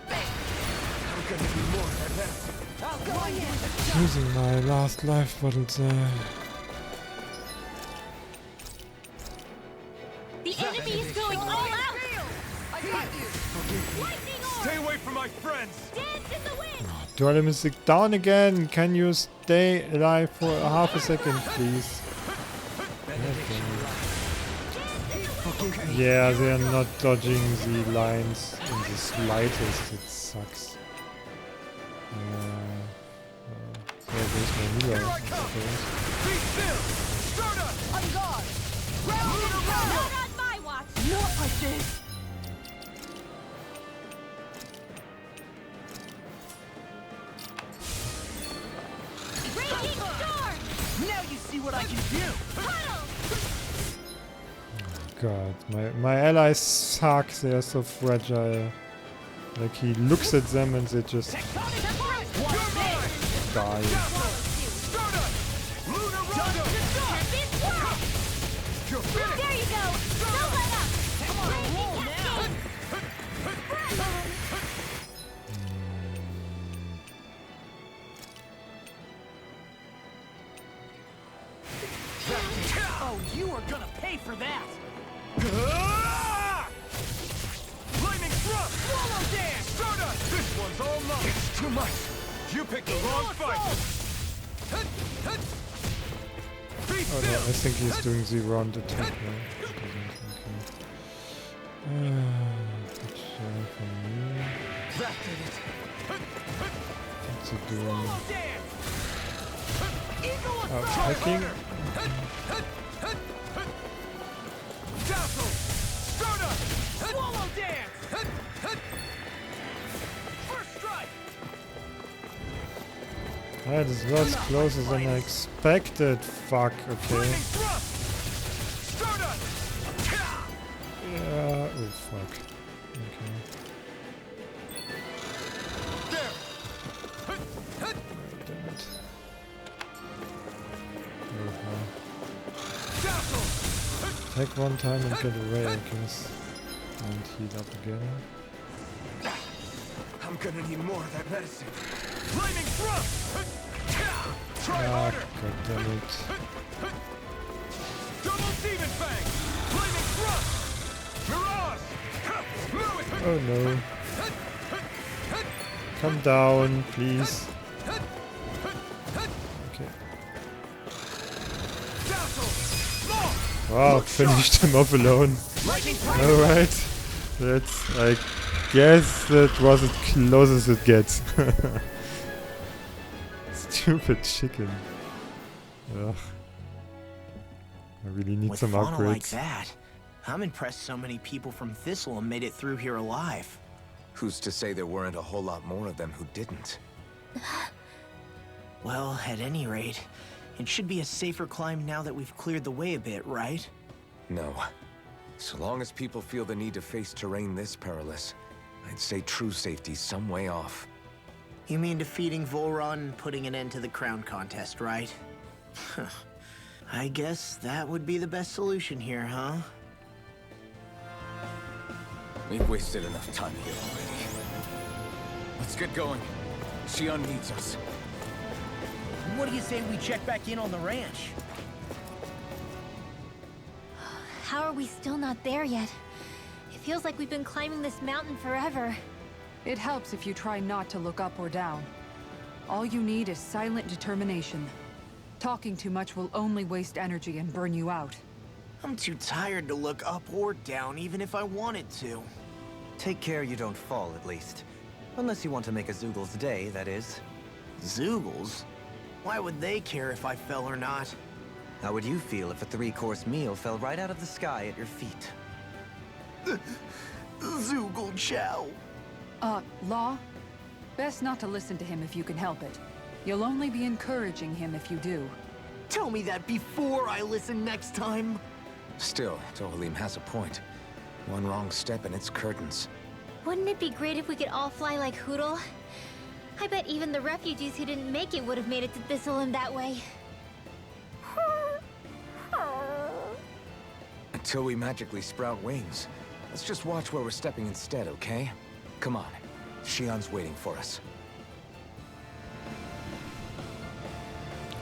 I'm gonna be more than that. I'll go in. Using my last life bottles there. The enemy is going all out. I got you. Lightning Stay orb. away from my friends! Dance in the wind. Dual Mystic down again. Can you stay alive for a half a second, please? Yeah, they are not dodging the lines in the slightest. It sucks. There goes my healer, I suppose. Be still! Stardust! On guard. Not on my watch. Not like this. Raging storm. Now you see what I can do. Puddle. God, my allies suck. They are so fragile. Like he looks at them and they just die. Stardust! Lunar Rondo! You're finished! There you go. Don't let up. Raging cascade. Oh, you are gonna pay for that. Ah! Flaming Thrust! Swallow dance. Stardust! This one's all mine! It's too much! You picked the wrong fight! Be Oh no, still! I think he's doing the round attack now. Good shot from me. That did it. What's he doing? Swallow dance. Eagle Oh, assault. hacking? Dazzle! Stardust! Swallow dance. First strike. Ah, this was closer than I expected. Fuck, okay. Flaming Thrust! Stardust! Yeah, oh fuck. Okay. There! Damn it. Oh, Dazzle! take one time and get away, I guess. And heal up again. I'm gonna need more of that medicine. Flaming Thrust! Try Ah, harder! god damn it. Double Demon Fang! Flaming Thrust! Mirage! Move it! Oh no. Come down, please. Okay. Dazzle! Launch! Wow, finished him off alone. Lightning Alright. That's, I guess that was as close as it gets. Stupid chicken. Ugh. I really need With some fauna like upgrades. that, I'm impressed so many people from Thistleum made it through here alive. Who's to say there weren't a whole lot more of them who didn't? Well, at any rate, it should be a safer climb now that we've cleared the way a bit, right? No. So long as people feel the need to face terrain this perilous, I'd say true safety's some way off. You mean defeating Volron and putting an end to the crown contest, right? I guess that would be the best solution here, huh? We've wasted enough time here already. Let's get going. Xion needs us. What do you say we check back in on the ranch? How are we still not there yet? It feels like we've been climbing this mountain forever. It helps if you try not to look up or down. All you need is silent determination. Talking too much will only waste energy and burn you out. I'm too tired to look up or down, even if I wanted to. Take care you don't fall, at least. Unless you want to make a Zoogl's day, that is. Zoogles? Why would they care if I fell or not? How would you feel if a 3-course meal fell right out of the sky at your feet? Zoogle chow. Law? Best not to listen to him if you can help it. You'll only be encouraging him if you do. Tell me that before I listen next time. Still, Dohalim has a point. One wrong step and it's curtains. Wouldn't it be great if we could all fly like Hootle? I bet even the refugees who didn't make it would have made it to Thistleland that way. Until we magically sprout wings. Let's just watch where we're stepping instead, okay? Come on. Xion's waiting for us.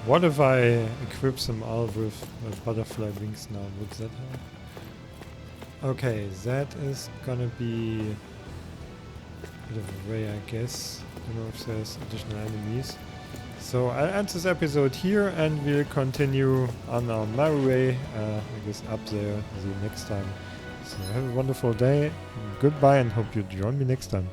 What if I equip some owl with butterfly wings now? Would that help? Okay, that is gonna be a bit of a way, I guess. I don't know if there's additional enemies. So I'll end this episode here and we'll continue on our merry way, I guess up there. See you next time. So have a wonderful day. Goodbye and hope you join me next time.